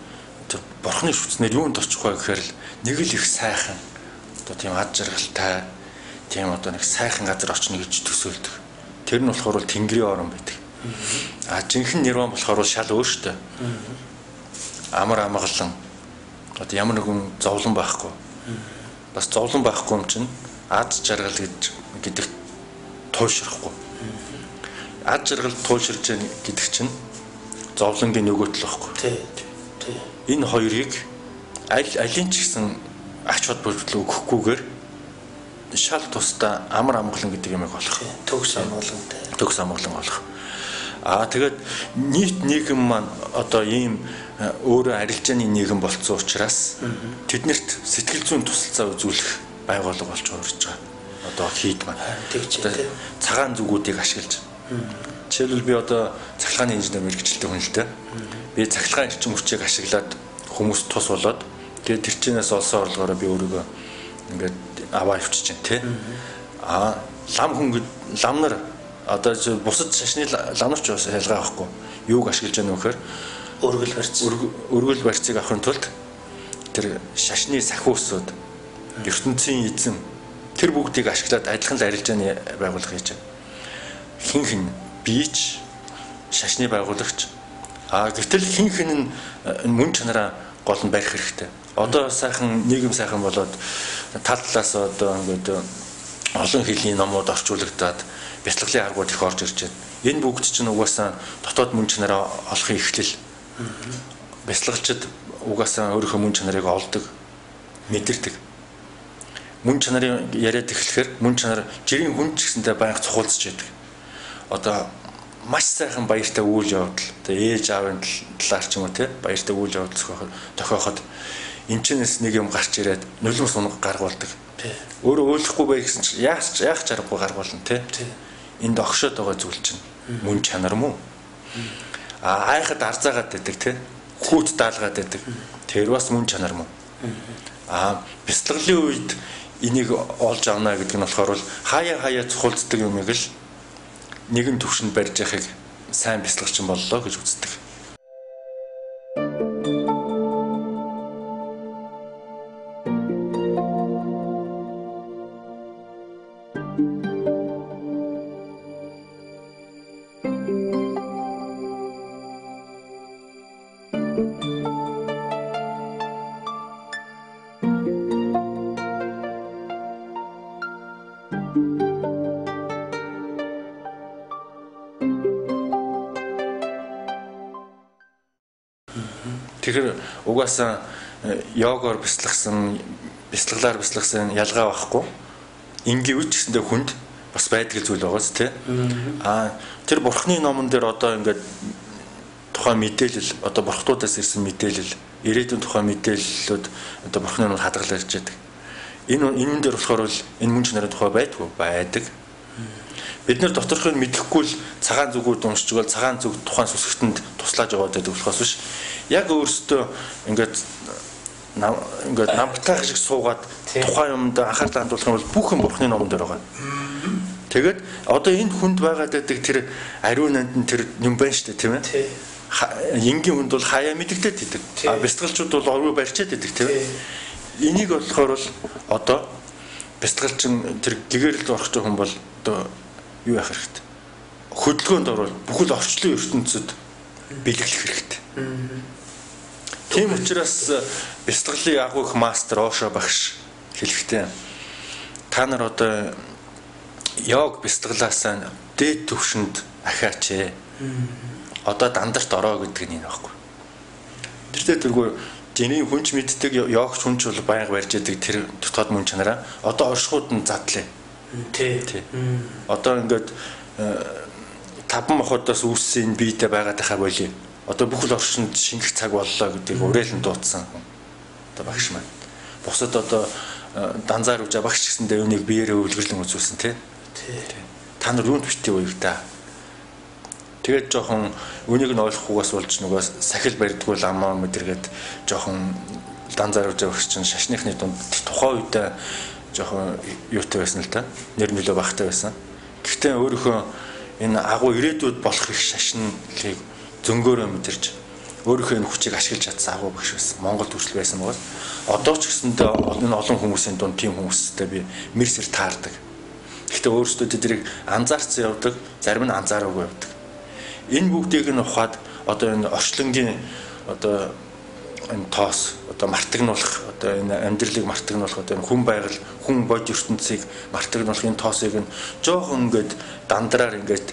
тэр бурхны шүтснээр юунд очих вэ гэхээр л нэг л их сайхан одоо тийм ад жаргалтай тийм одоо нэг сайхан газар очно гэж төсөөлдөг. Тэр нь болохоор л тэнгэрийн орон байдаг. Жинхэнэ нирван болохоор шал өөртөө. Амар амгалан одоо ямар нэгэн зовлон байхгүй. Бас зовлон байхгүй юм чинь ад жаргал гэдэг туушрахгүй. Ад жаргал туушрж байгаа гэдэг чинь зовлонгийн нөгөөт л байхгүй. Тий. Энэ хоёрыг алин ч гэсэн ач холбогдол өгөхгүйгээр шал тусдаа амар амгалан гэдэг юм болох. Төгс амгалантай. Төгс амгалан болох. Тэгээд нийт нийгэм маань одоо ийм өөрөө арилжааны нийгэм болцсон учраас тэднэрт сэтгэл зүйн тусалцаа үзүүлэх байгууллага болж урьж байгаа. Одоо хийд маань цагаан зүгүүдийг ашиглаж. Жишээлбэл би одоо цахилгааны инженер мэргэжилтэй хүн л дээ. Би цахилгаан эрчим хүчийг ашиглаад хүмүүст тус болоод тэгээд тэр чинээс олсон орлогоороо би өөрийгөө ингээд аваа явчих чинь тий. Лам хүн лам нар одоо бусад шашны ламнарч бас ялгаа авахгүй. Юуг ашиглаж байгаа нөхөр өргөл барьцыг авахын тулд тэр шашны сахиусууд ертөнцийн эзэн тэр бүгдийг ашиглаад адилхан л арилжааны байгууллага хийж байгаа. Хин бич шашны байгуулагч гэтэл хин мөн чанараа гол нь барих хэрэгтэй. Одоо сайхан нийгэм сайхан болоод тал талаас одоо ингээд олон хэлний номууд орчуулагдаад бяцлаглалын аргууд их орж ирж байна. Энэ бүгд чинь угаасаа дотоод мөн чанараа олохын эхлэл. Бяцлагчид угаасаа өөрийнхөө мөн чанарыг олдог, мэдэрдэг. Мөн чанарын яриад эхлэхээр мөн чанар жирийн хүн ч гэсэндээ байнга цохолцож яадаг. Одоо маш сайхан баяртай үйл явдал, тэгээ ээж аавын талаар ч юм уу те баяртай үйл явдал тохиоход эмчнээс нэг юм гарч ирээд нулимс сунг гаргуулдаг. Өөрөө ойлгохгүй байх гэсэн чинь яах чаргагүй гаргуулна те. Энд огшоод байгаа зүйл чинь мөн чанар мөн. Айхад арзаагаад байдаг те. Хүүт даалгаад байдаг. Тэр бас мөн чанар мөн. Бяцлаглалын үед энийг олж авна гэдэг нь болохоор хаяа цохолддог юмыг л нэгэн төвшөнд барьж яхахыг сайн бяцлагчин боллоо гэж үздэг. Тэгэхээр угаасаа йогоор бяцлаглаар бяцлагсан ялгаа байхгүй. Ингийн үуч гэсэндээ хүнд бас байдаг зүйл байгааз тий. Тэр бурхны номон дээр одоо ингээд тухайн мэдээлэл одоо бурхтуудаас ирсэн мэдээлэл ирээдүйн тухайн мэдээллүүд одоо бурхны номд хадгалж ирдэг. Энэ дээр болохоор энэ мөн чанарын тухай байдаг. Бид нар доторхыг мэдэхгүй л цагаан зүгүүд уншиж байвал цагаан зүг тухайн сүсгтэнд туслаж яваад байдаг болохоос биш. Яг өөрөөсөө ингээд намтайх шиг суугаад тухайн юмд анхаарал хандуулах нь бол бүх юм бурхны номон дээр байгаа. Тэгээд одоо энэ хүнд байгаад байдаг тэр ариун нанд тэр юм байна шүү дээ тийм ээ. Энгийн хүнд бол хаяа мэдэгдээд идэг. Бяцлагчууд бол орой барьчаад идэг тийм ээ. Энийг болохоор л одоо бяцлагчин тэр гэгэрэлд орох хүн бол одоо юу яах хэрэгтэй? Хөдөлгөөнд орвол бүхэл орчлон ертөнцид бэлэглэх хэрэгтэй. Тийм учраас бяцлаглалын агуух мастер Ошо багш хэлэхдээ та нар одоо йог бяцлаглаасаа дээд төвшөнд ахиач. Одоо дандарт ороо гэдэг нь энэ байхгүй. Тэртээ жинийн хүнч мэддэг йогч хүнч бол байнга барьж яадаг тэр дотоод мөн чанараа одоо оршихуд нь задлаа. Тий. Одоо ингээд таван мохоодоос үүссэн биетэй байгаад байхаа болий. Одоо бүхэл орчинд шингэх цаг боллоо гэдгийг уриалан дуудсан. Одоо багш маань. Бусад одоо данзаар үжа багш гэсэндээ үнийг биеэрээ өвлгөрлөн үзүүлсэн тий. Та нар юунд битээ вэ та? Тэгээд жоохон үнийг нь ойлгохгүйгээс болж нөгөө сахил барьдгүй ламаа мэдэргээд жоохон данзаар үжа багш чинь шашныхны дунд тухайн үедээ жоохон юутай байсан л та. Нэр нөлөө багтай байсан. Гэхдээ өөрийнхөө энэ агуу ирээдүйд болох их шашныг зөнгөөрөө мэдэрч өөрийнхөө энэ хүчийг ашиглаж чадсан агуу багш байсан. Монголд хүртэл байсан байгаа. Одоо ч гэсэндээ энэ олон хүмүүсийн дунд тийм хүмүүстэй би мэрсэр таардаг. Гэхдээ өөрсдөө тэднийг анзаарсан явдаг, зарим нь анзаараагүй явдаг. Энэ бүгдийг нь ухаад одоо энэ орчлонгийн одоо энэ тоос одоо мартагнуулах одоо энэ амьдралыг мартагнуулах одоо энэ хүн байгаль хүн бод ертөнцийг мартагнуулах энэ тоосыг нь жоохон ингээд дандраар ингээд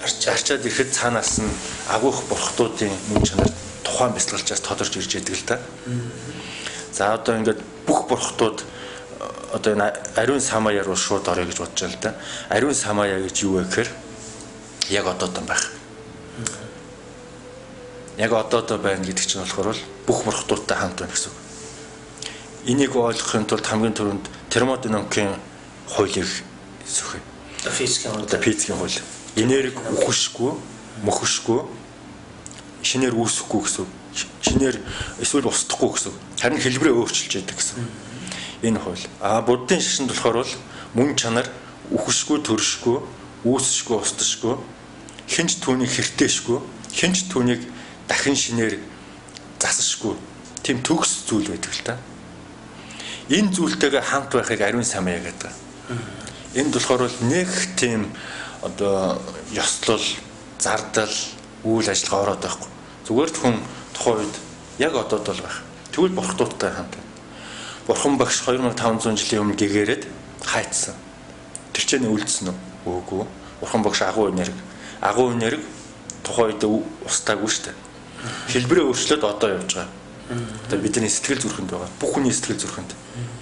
арчаад ирэхэд цаанаас нь агуух бурхтуудын мөн чанар тухайн бяцлагчаас тодорч ирж яадаг л та. За одоо ингээд бүх бурхтууд одоо энэ ариун самаяар руу шууд орё гэж бодож байна л да. Ариун самаяа гэж юу вэ гэхээр яг одоотой байх. Яг одоотой байна гэдэг чинь болохоор бүх бурхтуудтай хамт байна гэсэн үг. Энийг ойлгохын тулд хамгийн түрүүнд термодинамикийн хуулийг зөвхөн физикийн хууль. Энерги үхшгүй, мөхөшгүй, шинээр үүсэхгүй гэсэн үг. Шинээр эсвэл устдахгүй гэсэн үг. Харин хэлбэрээ өөрчилж яадаг гэсэн. Энэ хууль. Буддын шашинд болохоор бол мөн чанар үхшгүй, төршгүй, үүсшгүй, устшгүй, хинч түүнийг хэртэшгүй, хинч түүнийг дахин шинээр засшгүй. Тийм төгс зүйл байдаг л та. Энэ зүйлтэйгээ хамт байхыг ариун самая гэдэг. Энд болохоор бол нэг тийм одоо ёслол, зардал, үйл ажиллагаа ороод байхгүй. Зүгээр л хүн тухайн үед яг одоод бол байх. Тэгвэл бурхтуудтай хамт. Бурхан багш 2500 жилийн өмнө гэгээрээд хайцсан. Тэр чинь үлдсэн үү? Үгүй. Бурхан багш агуу энерги тухайн үед устаагүй шүү дээ. Хэлбэрээ өөрчлөөд одоо явж байгаа. Одоо бидний сэтгэл зүрхэнд байгаа. Бүх хүний сэтгэл зүрхэнд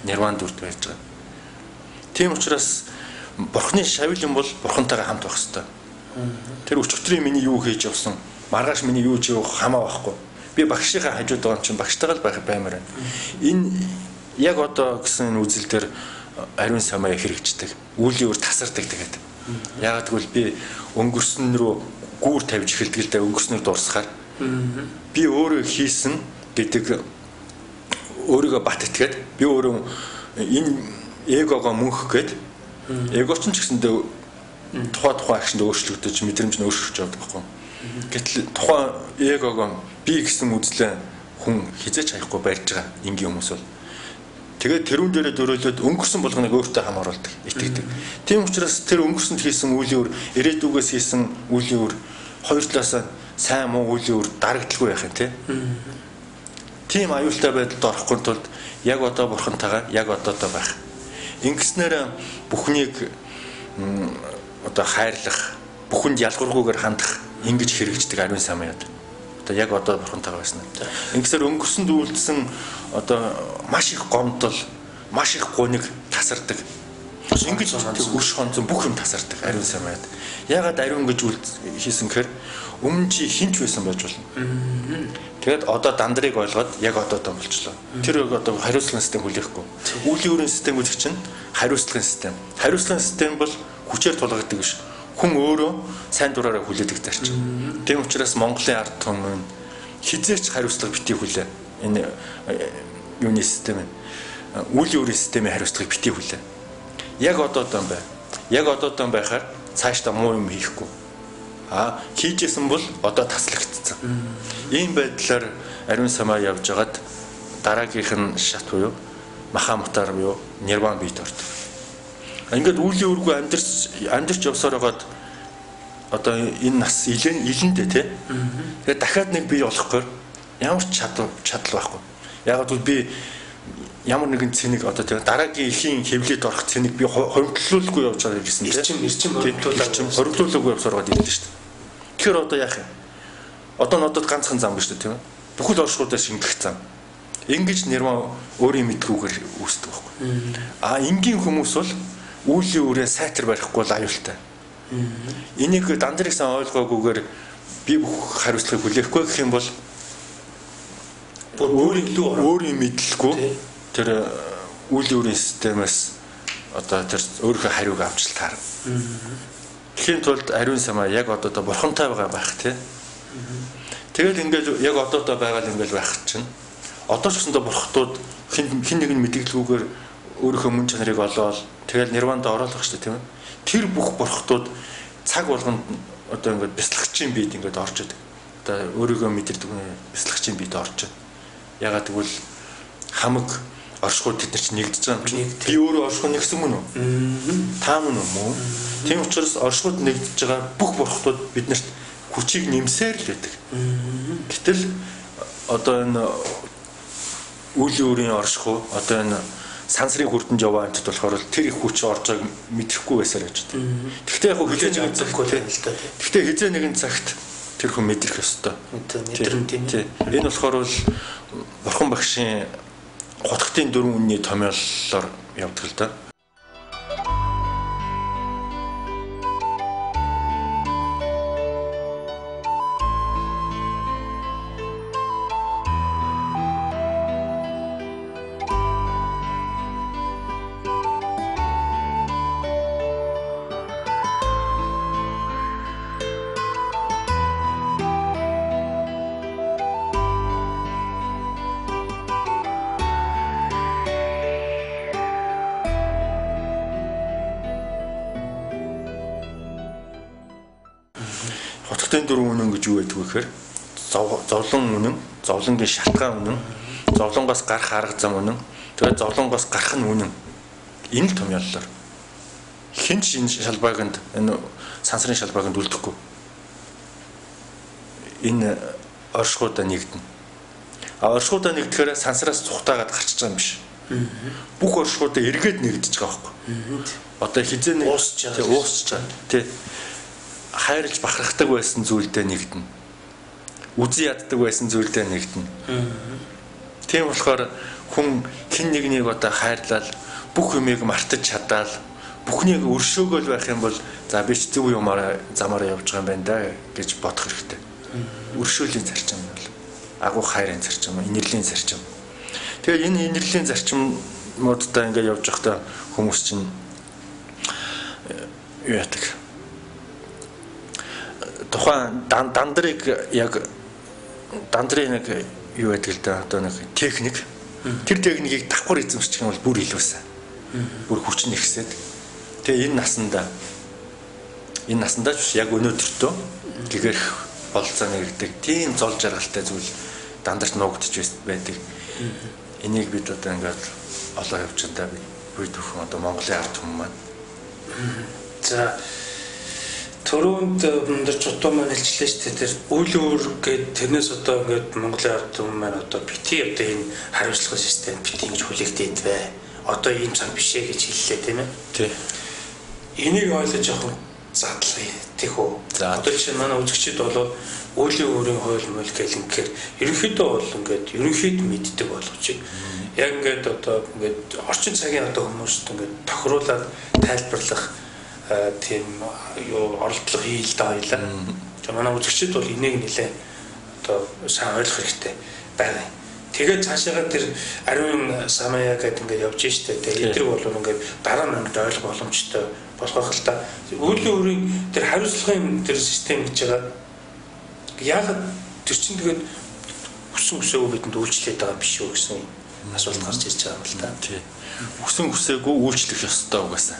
нирванд үрд байж байгаа. Тийм учраас Бурханы шавилын бол Бурхантайгаа хамт байх хэрэгтэй. Тэр өчигдрийн миний юу хийж явсан, маргааш миний юу хийж явах хамаа байхгүй. Би багшийнхаа хажууд байгаа юм чинь багштайгаа л байх баймаар байна. Энэ яг одоо гэсэн үзэл дээр ариун самая хэрэгждэг. Үүлийн үр тасардаг тэгээд. Яагаад гэвэл би өнгөрсөн рүү гүүр тавьж эхэлдэг л дээ өнгөрснөөр дурсахаар. Би өөрөө хийсэн гэдэг өөрийгөө бат итгээд би өөрөө энэ эгогоо мөнхөх гээд эго ч гэсэндээ тухайн агшинд өөрчлөгдөж мэдрэмж нь өөрчлөгдөж явдаг байхгүй. Гэтэл тухайн эгогоо би гэсэн үзлээ хүн хизээч хаяхгүй барьж байгаа энгийн хүмүүс бол тэгээд тэрүүн дээрээ дөрөөлөд өнгөрсөн болгоныг өөртөө хамааруулдаг, итгэдэг. Тийм учраас тэр өнгөрсөнд хийсэн үлийн үр, ирээдүгээс хийсэн үлийн үр хоёр талаас сайн муу үлийн үр дарагдaltaгүй байх юм тий. Тийм аюултай байдалд орохгүй тулд яг одоо Бурхантайгаа яг одоодоо байх. Ингэснээр бүхнийг одоо хайрлах, бүхэнд ялгаргүйгээр хандах ингэж хэрэгждэг ариун самаяд. Одоо яг одоо Бурхантайгаа байсан. Ингэсээр өнгөрсөнд үйлдсэн одоо маш их гомдол, маш их гуниг тасардаг. Ингэж өш хонцон бүх юм тасардаг ариун самаяд. Ягаад ариун гэж хийсэн гэхээр өмнө чи хинч байсан байж болно. Тэгээд одоо дандрыг ойлгоод яг одоодоо болчлоо. Тэр одоо хариуцлагын систем хүлээхгүй. Үүлийн өрийн систем гэдэг чинь хариуцлагын систем. Хариуцлагын систем бол хүчээр тулгадаг биш. Хүн өөрөө сайн дураараа хүлээдэг зарчим. Тийм учраас Монголын ард түмэн хизээч хариуцлага битгий хүлээ. Энэ юуны систем нь үүлийн өрийн системийн хариуцлагыг битгий хүлээ. Яг одоодоо бай. Яг одоодоо байхаар цаашдаа муу юм хийхгүй. Хийжсэн бол одоо таслагдсан. Ийм байдлаар ариун самая явж хагаад дараагийнх нь шат буюу махамутар буюу нирван биет ордог. Ингээд үүлийн үргүй амьдарч явсаар байгаад одоо энэ нас илэндээ тий. Тэгээд дахиад нэг бий болохгүй ямар ч чадал байхгүй. Яг л би ямар нэгэн цэник одоо тий дараагийн эхийн хөвлөд орох цэник би хоригдлуулгүй явж байгаа гэсэн тий. Хоригдлуулаагүй явсаар байгаад ирлээ шүү дээ. Тэгэхээр одоо яах юм? Одоо нодод ганцхан зам биш үү тийм ээ? Бүхэл оршуудаа шингэх зам. Ингэж нэрмаа өөрийн мэдгүйгээр үүсдэг байхгүй. Энгийн хүмүүс бол үүлийн үрээ сайтар барихгүй л аюултай. Энийг дандрыг сан ойлгоогүйгээр би бүх хариуцлагыг хүлээхгүй гэх юм бол өөрийн мэдлгүй тэр үүлийн үрийн системээс одоо тэр өөрийнхөө хариуг авч л таарна. Тэхийн тулд ариун самая яг одоодоо Бурхантай байгаа байх тий. Тэгэл ингээд яг одоодоо байгаа л ингээд байх чинь одоо ч гэсэндээ бурхтууд хин нэг нь мэдгэлгүйгээр өөрийнхөө мөн чанарыг олоод тэгэл нирванд ороолох шүү дээ тийм ээ. Тэр бүх бурхтууд цаг болгонд одоо ингээд бяцлагчийн биед ингээд орж идэг. Одоо өөрийгөө мэдэрдэг бяцлагчийн биед орж байна. Ягаад гэвэл хамаг оршихуйд тэд нар чинь нэгдэж байгаа юм чинь. Би өөрөө оршихуй нэгсэн мөн үү? Та мөн үү? Тийм учраас оршихуйд нэгдэж байгаа бүх бурхтууд биднэрт хүчийг нэмсээр л байдаг. Гэтэл одоо энэ үүлийн үрийн оршихуй одоо энэ сансрын хүрдэнд яваа амтд болохоор тэр их хүч орж байгааг мэдрэхгүй байсаар байж байгаа. Гэхдээ яг хизээж мэдрэхгүй л та. Гэхдээ хизээ нэгэн цагт тэр хүн мэдрэх ёстой. Мэдрэн тийм. Энэ болохоор бол Бурхан багшийн гутгтын 4 үнний томьёолоор явдаг л да. хотын дөрвөн үнэн гэж юу гэдэг вэ гэхээр зовлон үнэн, зовлонгийн шалтгаан үнэн, зовлонгоос гарах арга зам үнэн, тэгээд зовлонгоос гарах нь үнэн. Энэ л томьёоллоор хинч энэ шалбааганд энэ сансрын шалбааганд үлдэхгүй. Энэ оршихуудаа нэгдэнэ. Оршихуудаа нэгдэхээр сансраас цухтаагаад гарчиж байгаа юм биш. Бүх оршихуудаа эргээд нэгдэж байгаа байхгүй. Одоо хизээ уусч байгаа. Тэ хайрлж бахархдаг байсан зүйлдээ нэгдэнэ. Үзий яддаг байсан зүйлдээ нэгдэнэ. Тийм болохоор хүн хин нэгнийг одоо хайрлал бүх юмыг мартаж чадаал бүхнийг өршөөгөл байх юм бол за би ч зөв юмараа замаараа явж байгаа юм байна да гэж бодох хэрэгтэй. Өршөөлийн зарчим нь бол агуу хайрын зарчим, инэрлийн зарчим. Тэгээ энэ инэрлийн зарчимуудтай ингээд явж байхдаа хүмүүс чинь юу яадаг. Тухайн дандрыг яг дандрын нэг юу гэдэг л да одоо нэг техник. Тэр техникийг давхар эзэмшчих юм бол бүр илүүсэн. Бүр хүч нь ихсээд. Тэгээ энэ насандаа ч яг өнөөдөртөө гэгэрх болцоо нэгдэг тийм зол жаргалтай зүйл дандарт нуугдчих байдаг. Энийг бид одоо ингээд олоо явчихдаа бид бүхэн одоо Монголын ард түмэн маань. За төрөнд өндөр чутуу маань хэлжлээ шүү дээ. Тэр үйл өөр гээд тэрнээс одоо ингээд Монголын ард түмэн маань одоо бити одоо энэ хариуцлага систем бити ингэж хүлээгдээд бай. Одоо ийм цаг бишээ гэж хэллээ тийм ээ. Тий. Энийг ойлгож явах задлаа тийх үү. Одоо жишээ манай үзэгчид бол үеийн өөрийн хууль мөл гэл ингээд ерөнхийдөө бол ингээд ерөнхийд мэддэг болгочих. Яг ингээд одоо ингээд орчин цагийн одоо хүмүүст ингээд тохируулаад тайлбарлах тийм юу оролдлого хийлдэ хоёлаа. Тэгээ манай үзэгчид бол энийг нэлээ одоо сайн ойлгох хэрэгтэй байна. Тэгээд цаашаагаа тэр ариун самая гэдэг ингээд явж штэ. Тэгээд эдрэг бол ингээд дараа нь ингээд ойлгох боломжтой болгох л та. Үеийн өөрийн тэр хариуцлагын тэр систем гэж байгаа. Яг тэр чинь тэгээд хүсэн хүсээгүй бидэнд үйлчлээд байгаа биш үү гэсэн асуулт гарч ирж байгаа юм л та. Тий. Хүсэн хүсээгүй үйлчлэх ёстой угаасаа.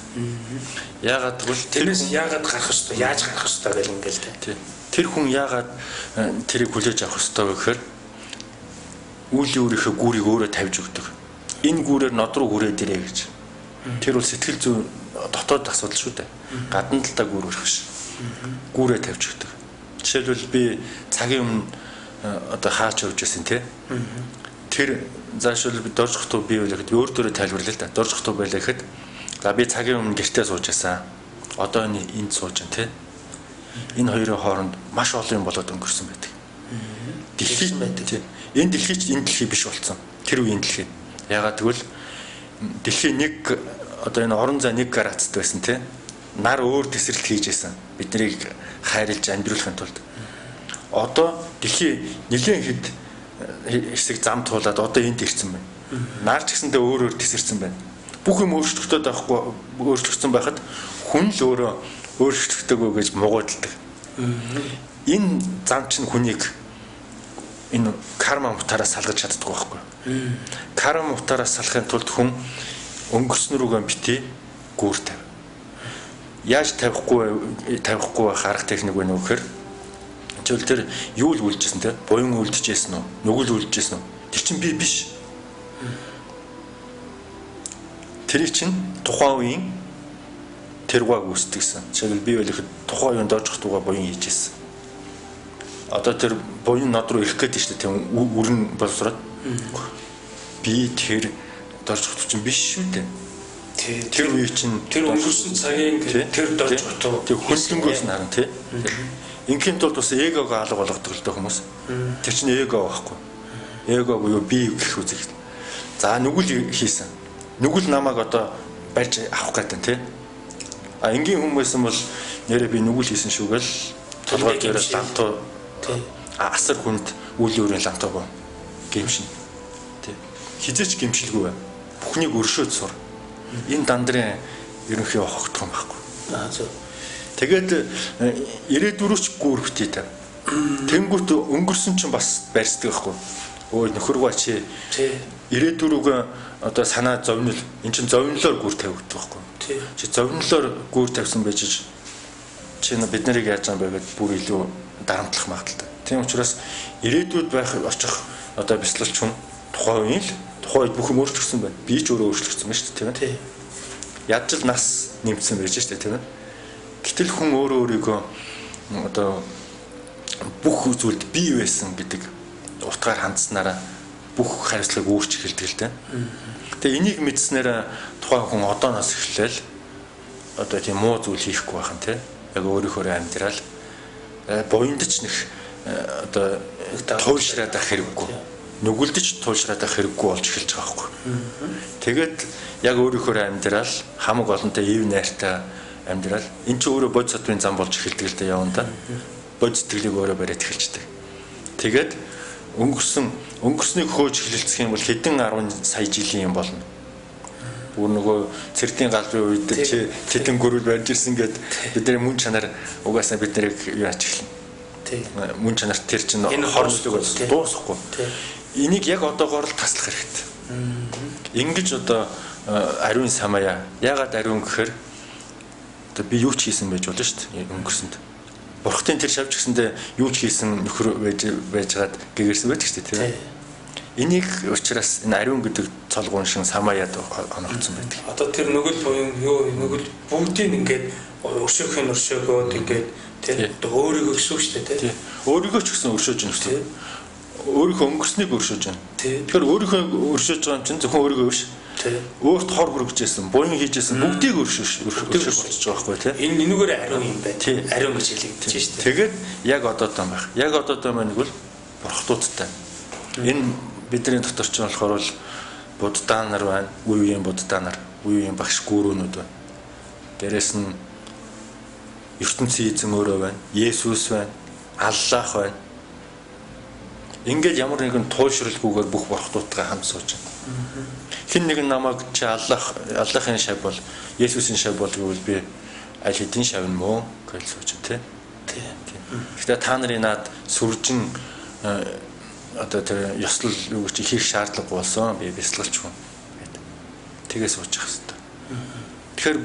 Яагаад гэвэл тэрнээс яагаад гарах ёстой, яаж гарах ёстой гэл ингээл тий. Тэр хүн яагаад тэрийг хүлээж авах ёстой вэ гэхээр үеийн өөрийнхөө гүүрийг өөрөө тавьж өгдөг. Энэ гүүрээр нод руу хүрээд ирээ гэж. Тэр бол сэтгэл зүйн дотоод асуудал шүү дээ. Гадна талдаа гүүр өрөх ш. Гүүрээ тавьж өгдөг. Жишээлбэл би цагийн өмнө одоо хаач явж байсан тий. Тэр заашгүй би доржихтуу бий байлаа гэхэд өөр дөрөө тайлбарлаа л да. Доржихтуу байлаа гэхэд за би цагийн өмнө гэртээ сууж байсан. Одоо энд сууж байна тий. Энэ хоёрын хооронд маш олон юм болоод өнгөрсөн байдаг. Дэлхий байдаг тий. Энэ дэлхий ч энэ дэлхий биш болсон. Тэр үеийн дэлхий. Ягаад гэвэл дэлхий нэг одоо энэ орон зай 1 градусд байсан тий. Нар өөр тесрэлт хийж байсан. Биднийг хайрлж амьдруулахын тулд. Одоо дэлхий нэлээд хэд хэсэг зам туулаад одоо энд ирсэн байна. Нар ч гэсэндээ өөр тесэрсэн байна. Бүх юм өөрчлөгдөд байхгүй өөрчлөгдсөн байхад хүн л өөрөө өөрчлөгдөгөө гэж муугаддаг. Энэ зам чинь хүнийг энэ карма мутараас салгаж чаддаг байхгүй. Карма мутараас салахын тулд хүн өнгөрсөн рүүгээ бити гүүр тавь. Яаж тавихгүй байх арга техник вэ нөхөр? Жишээл тэр юу л үлдчихсэн те? Буян үлдчихсэн үү? Нүгэл үлдчихсэн үү? Тэр чинь би биш. Тэр чинь тухайн үеийн тэрваг үүсдэгсэн. Жишээл би байлихад тухайн үеийн доржих тугаа буян хийжсэн. Одоо тэр буян над руу ирэх гээд шүү дээ. Тийм үрэн боловсроод. Би тэр доржих чинь биш шүү дээ. Тэр үе чинь тэр өнгөрсөн цагийн тэр доржих туу. Тэр хүндлэнгөөс наран тий. Инхийн тулд бас эгог алга болгодог л дөө хүмүүс. Тэр чинь эго байхгүй. Эго буюу би гэх үзэг. За нүгэл хийсэн. Нүгэл намайг одоо барьж авах гэдэг тий. А энгийн хүмүүс юм бол нэрээ би нүгэл хийсэн шүүгээл толгой дээр лантуу тий. Асар хүнд үйл өөрийн лантуу боо. Гэмшин. Тий. Хизээч гэмшилгүй бай. Бүхнийг өршөөд сур. Энэ дандрын ерөнхий хогтхон байхгүй. Аа зөв. Тэгээд 94-ч гүүр битээ тав. Тэнгүүт өнгөрсөн чинь бас барьцдаг байхгүй. Өө нөхөргөө чи 94-г одоо санаа зовнил эн чинь зовнилоор гүүр тавигддаг байхгүй. Чи зовнилоор гүүр тавьсан байж чи бид нарыг яаж байгаа бэ гэдээ бүр илүү дарамтлах магадaltaй. Тийм учраас ирээдүйд байх очих одоо бяцлагч хүн тухайн үед бүх юм өөрчлөгдсөн байна. Би ч өөрөө өөрчлөгдсөн байна шүү дээ, тийм ээ. Ядч л нас нэмсэн байж шүү дээ, тийм ээ. Гэтэл хүн өөрийгөө одоо бүх зүйлд бий байсан гэдэг утгаар хандсанараа бүх хариуцлагыг өөрчилж эхэлдэг л дээ. Тэгээ энийг мэдснээр тухайн хүн одооноос эхлээл одоо тийм муу зүйл хийхгүй байх нь, тийм яг өөрийнхөө амьдрал буяндч нэг одоо туйлшраад ах хэрэггүй. Нүгэлдэж туйлшраад ах хэрэггүй болж эхэлж байгаа байхгүй. Тэгээд яг өөрийнхөө амьдрал хамаг олонтой ив найртай амьдрал эн чинь өөрөө бод содвын зам болж эхэлдэг л дээ яванда. Бод сэтгэлийг өөрөө бариад эхэлждэг. Тэгээд өнгөрснийг хөөж эхэлцэх юм бол хэдэн 10 сая жилийн юм болно. Бүр нөгөө цэрдийн галбын үед чи хэдэн гөрөл барьж ирсэн гэд бидний мөн чанар угаасаа бид нарыг яаж эхэлнэ. Тийм. Мөн чанар тэр чинь хорслог дуусахгүй. Энийг яг одоогоор л таслах хэрэгтэй. Ингэж одоо ариун самая ягаад ариун гэхээр одоо би юу ч хийсэн байж болно шүү дээ өнгөрсөнд. Бурхтын тэр шавж гэсэндээ юу ч хийсэн нөхөр байжгаад гэгэрсэн байдаг шүү дээ тийм ээ. Энийг учраас энэ ариун гэдэг цолгуун шин самаяад оногдсон байдаг. Одоо тэр нүгэл буюу юу нүгэл бүгдийг ингээд өршөөгөө ингээд тийм өөрийгөө өсөв шүү дээ тийм. Өөрийгөө ч гэсэн өршөөж байна шүү дээ. Өөрийнхөө өнгөрснийг өршөөж байна. Тэгэхээр өөрийнхөө өршөөж байгаа юм чинь зөвхөн өөрийгөө биш. Өөрт хор хүргэжсэн, буян хийжсэн бүгдийг өршөөж болчихж байгаа байхгүй тийм. Энэ энүүгээр ариун юм байна. Тийм. Ариун гэж хэлэгдэж шүү дээ. Тэгээд яг одоотой байх. Яг одоотой маань нэг бол бурхтуудтай. Энэ бидний дотор ч болохоор бол буддаа нар байна. Үе үеийн буддаа нар, үе үеийн багш гүрүүнүүд байна. Дээрээс нь ертөнцийн эзэн өөрөө байна. Есүс байна. Аллах байна. Ингээд ямар нэгэн туйлшралгүйгээр бүх бурхтуудтай хамт сууж байна. Хин нэгэн намайг чи Аллахын шав бол Есүсийн шав бол гэвэл би аль хэдийн шав нь мөн гэж сууж байна тийм. Гэхдээ та нарын наад сүржин одоо тэр ёслол юу гэж хийх шаардлагагүй болсон би бяцлагч хүн гэдэг. Тэгээ сууж явах хэрэгтэй. Тэгэхээр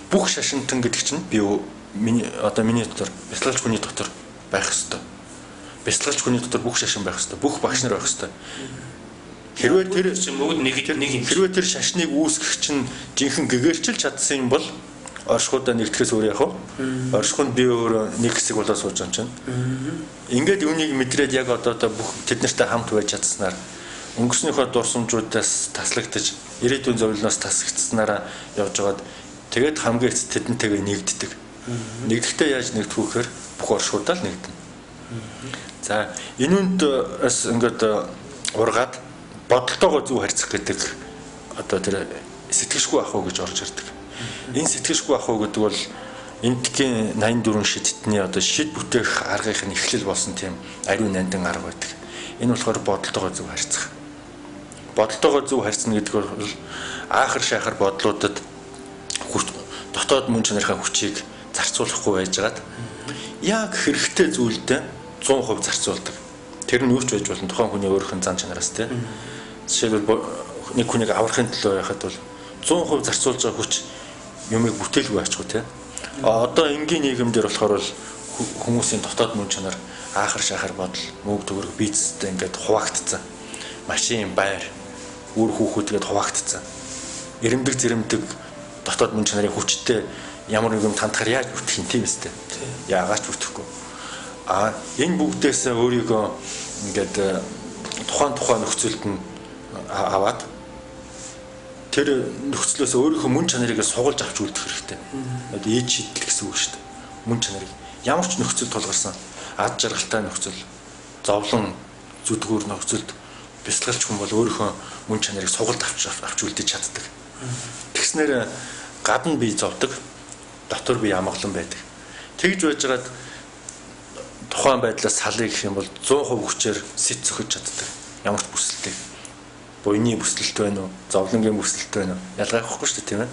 бүх шашинтан гэдэг чинь би миний дотор бяцлагч хүний дотор байх хэрэгтэй. Бяцлагч хүний дотор бүх шашин байх хэрэгтэй. Бүх багш нар байх хэрэгтэй. Хэрвээ тэр бүгд нэг юм. Хэрвээ тэр шашныг үүсгэх чинь жинхэнэ гэгэрчилж чадсан юм бол оршихуудаа нэгтгэхээс өөр яах вэ? Оршихунд би өөр нэг хэсэг болоо сууж байгаа юм чинь. Ингээд үүнийг мэдрээд яг одоо бүх тэд нартай хамт байж чадсанаар өнгөрснийхөө дурсамжуудаас таслагдаж ирээдүйн зөвлөлөөс тасагдсанараа явж байгаад тэгээд хамгийн эцэст тэдэнтэйгээ нэгддэг. Нэгдэхдээ яаж нэгдэх вэ гэхээр бүх оршихуудаа л нэгдэнэ. За энэ үнд бас ингээд ургаад бодолтойгоо зөв харьцах гэдэг одоо тэр сэтгэшгүй ах уу гэж орж ирдэг. Энэ сэтгэшгүй ах уу гэдэг бол энтгийн 84 шидтний одоо шид бүтээх аргын эхлэл болсон тийм ариун нандин арга байдаг. Энэ болохоор бодолтойгоо зөв харьцах. Бодолтойгоо зөв харьцна гэдэг бол аахар шахар бодлуудад дотоод мөн чанарынхаа хүчийг зарцуулахгүй байжгаад яг хэрэгтэй зүйлдээ 100% зарцуулдаг. Тэр нь юу ч байж болно тухайн хүний өөрийнх нь зан чанараас тийм. Жишээлбэл нэг хүнийг аврахын төлөө яхад бол 100% зарцуулж байгаа хүч юмыг бүтээлгүй ачгүй тийм. Одоо энгийн нийгэмдэр болохоор бол хүмүүсийн дотоод мөн чанар аахар шахар бодол мөг төгрөг бизнестэй ингээд хуваагдцсан. Машин байр үр хүүхэд гээд хуваагдцсан. Ирэмдэг зэрэмдэг дотоод мөн чанарын хүчтэй ямар нэгэн тантахаар яаж бүтгэх юм тийм үстэй. Яагаад бүтэхгүй. Энэ бүгдээс өөрийгөө ингээд тухайн нөхцөлд нь аваад тэр нөхцлөөс өөрийнхөө мөн чанарыг сугалж авч үлдэх хэрэгтэй. Одоо ээж шийдэл гэсэн үг шүү дээ. Мөн чанарыг ямар ч нөхцөл тулгарсан ад жаргалтай нөхцөл, зовлон зүдгүүр нөхцөлд бяцлагч хүн бол өөрийнхөө мөн чанарыг сугалж авч үлдэж чаддаг. Тэгснээр гадна бие зовдөг, дотор бие амгалан байдаг. Тэгж байжгаад тухайн байдлаас салъя гэх юм бол 100% хүчээр сэт зөхөж чаддаг. Ямар ч бүсэлтэй. Буйны бүсэлт байна уу? Зовлонгийн бүсэлт байна уу? Ялгаа авахгүй шүү дээ, тийм ээ.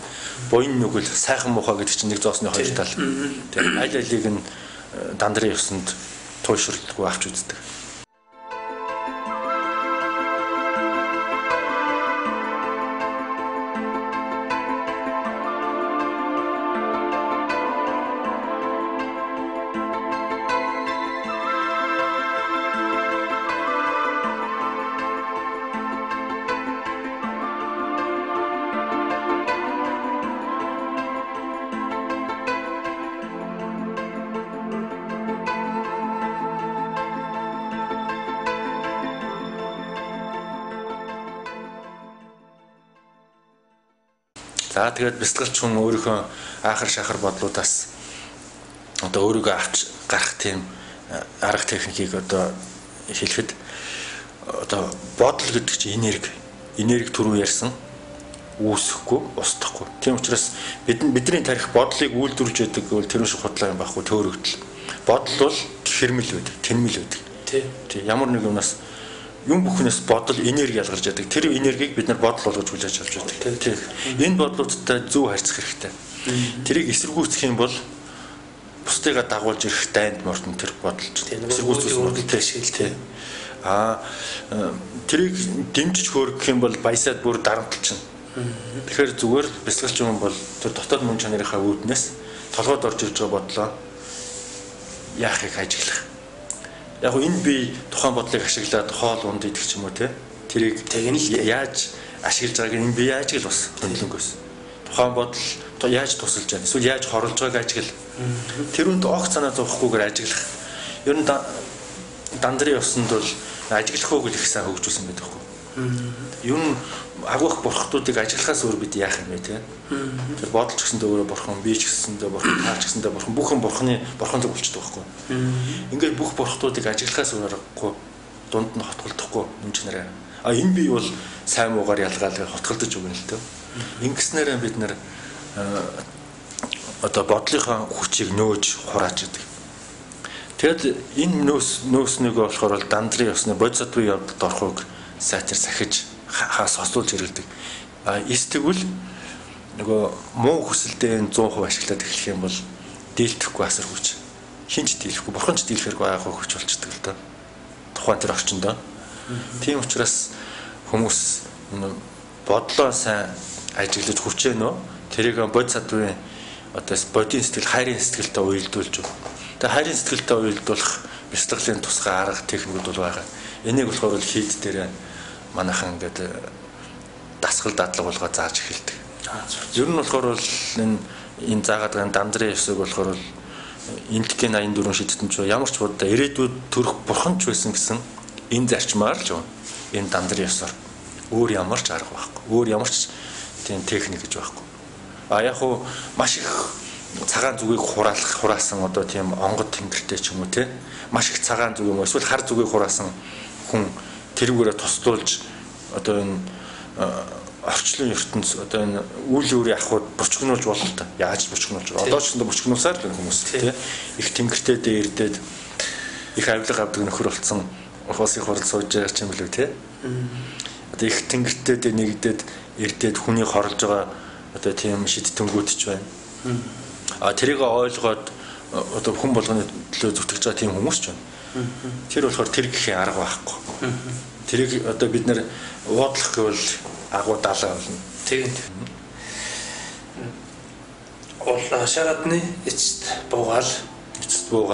Буйн нүгэл сайхан муухай гэдэг чинь нэг зоосны хоёр тал. Тийм аль алийг нь дандрын ёсонд туйшралгүй авч үздэг. За тэгээд бясалгалч хүн өөрийнхөө аахар шахар бодлуудаас одоо өөрийгөө авч гарах тийм арга техникийг одоо хэлэхэд одоо бодол гэдэг чинь энерги түрүү ярьсан үүсэхгүй, устдахгүй. Тийм учраас бидний тарих бодлыг үйлдвэрлэж байдаг бол тэр шиг худлаа юм байхгүй төөрөгдөл. Бодол бол хэрмэл байдаг, тэнмэл байдаг. Тийм. Ямар нэг юмнаас юм бүхнээс бодол энерги ялгарч байдаг. Тэр энергийг бид нар бодол болгож хүлээж авч байдаг. Тийм. Энэ бодлуудтай зөв харьцах хэрэгтэй. Тэрийг эсэргүүцэх юм бол бусдыгаа дагуулж ирэх дайнд мордон тэр бодолч. Эсэргүүцэх үүрэгтэй шилтэй. Тэрийг дэмжиж хөөргөх юм бол баясаад бүр дарамтлчихна. Тэгэхээр зүгээр бясалгалч юм бол тэр дотоод мөн чанарынхаа үүднээс толгойд орж ирж байгаа бодлоо яахыг ажиглах. Яг энэ би тухайн бодлыг ашиглаад хоол унд идэх ч юм уу те. Тэрийг яаж ашиглаж байгааг энэ би яаж л бас хөндлөнгөөс. Тухайн бодол яаж тусалж байгаа эсвэл яаж хорлож байгааг ажигл. Тэрүүнд огт санаа зовхгүйгээр ажиглах. Ер нь дандрын усанд бол ажиглахыг л их сайн хөгжүүлсэн байдаг хгүй. Ер нь агуулх бурхтуудыг ажиглахаас өөр бид яах юм бэ те. Тэр бодолч гэсэндээ өөрөө бурхан, би ч гэсэндээ бурхан, таа ч гэсэндээ бурхан, бүхэн бурхан зүг болчихдог байхгүй. Ингээд бүх бурхтуудыг ажиглахаас өөр аргагүй, дунд нь хотголдохгүй юм ч нэрээ. Энэ бие бол сайн муугаар ялгаалгаа хотголдож өгнө л те. Ингэснээр бид нэр одоо бодлынхаа хүчийг нөөж хурааж идэг. Тэгэд энэ нөөснөөгөө болохоор бол дандрын ёсны бодисатвын явдалд орохыг сайтар сахиж хаас хослуулж хэрэглэдэг. Эсвэл нөгөө муу хүсэлдээ 100% ашиглаад эхлэх юм бол дийлдэхгүй асар хүч. Хинч дийлэхгүй, бурхан ч дийлэхгүй айхаа хүч болчихдог л доо. Тухайн тэр орчиндөө. Тийм учраас хүмүүс бодлоо сайн ажиглаж хүчээ нөө тэрийг бодисатвын одоо бодийн сэтгэл, хайрын сэтгэлтэй уялдуулж өг. Тэгээ хайрын сэтгэлтэй уялдуулах бясалгалын тусгай арга техникүүд бол байгаа. Энийг болохоор хийд дээр манайхан ингээд дасгал дадлаг болгоо зааж эхэлдэг. Ер нь болохоор бол энэ заагаад байгаа дандрын ёсыг болохоор энтгийн 84 шийдтэн ч ямар ч бодоо ирээдүйд төрөх бурхан ч байсан гэсэн энэ зарчмаар л юм. Энэ дандрын ёсоор өөр ямар ч арга байхгүй. Өөр ямар ч тийм техник гэж байхгүй. Яг уу маш их цагаан зүгийг хураасан одоо тийм онгод тэнгэртэй ч юм уу те маш их цагаан зүг юм уу эсвэл хар зүгийг хураасан хүн тэрүүгээрээ туслуулж одоо энэ орчлон ертөнц одоо энэ үйл өөрийн ахуйд бочгнуулж болно та. Яаж бочгнуулж байгаа. Одоо ч гэсэн бочгнуулсаар л хүмүүс тий. Их тэнгэртэй дээрдээд их авилга авдаг нөхөр болсон ухаасыг хурал сууж байгаа юм билүү тий. Одоо их тэнгэртэй дээр нэгдээд эрдээд хүний хорлож байгаа одоо тийм шидтэнгүүд ч байна. Тэрийг ойлгоод одоо хүн болгоны төлөө зүтгэж байгаа тийм хүмүүс ч байна. Тэр болохоор тэр гэхийн арга байхгүй. Тэрийг одоо бид нэр уудлах гэвэл агуу даалаа болно. Тийм. Шарадны эцэст буугаал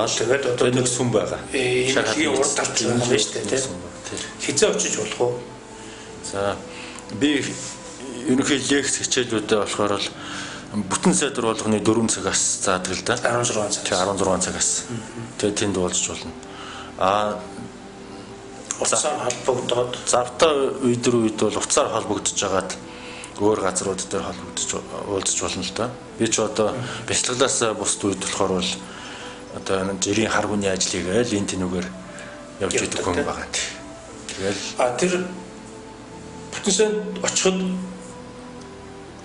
тэгээд одоо нэг сүм байгаа. Шарадны урд талд байна шүү дээ тийм. Хизээ очиж болох уу? За би ерөнхий лекц хичээлүүдээ болохоор л бүтэн сайдар болгоны 4 цагаас заадаг л да. 16 цагаас. Тэгээд тэнд уулзч болно. Уцаар холбогдоод завтай үед бол уцаар холбогдож байгаад өөр газрууд дээр холбогдож уулзч болно л да. Би ч одоо бяцлаглаас бусд үед болохоор бол одоо жирийн хар хүний ажлыг айл энэ тэнүүгээр явж идэг хүн байгаа. Тэгэл тэр бүтэн сайд очиход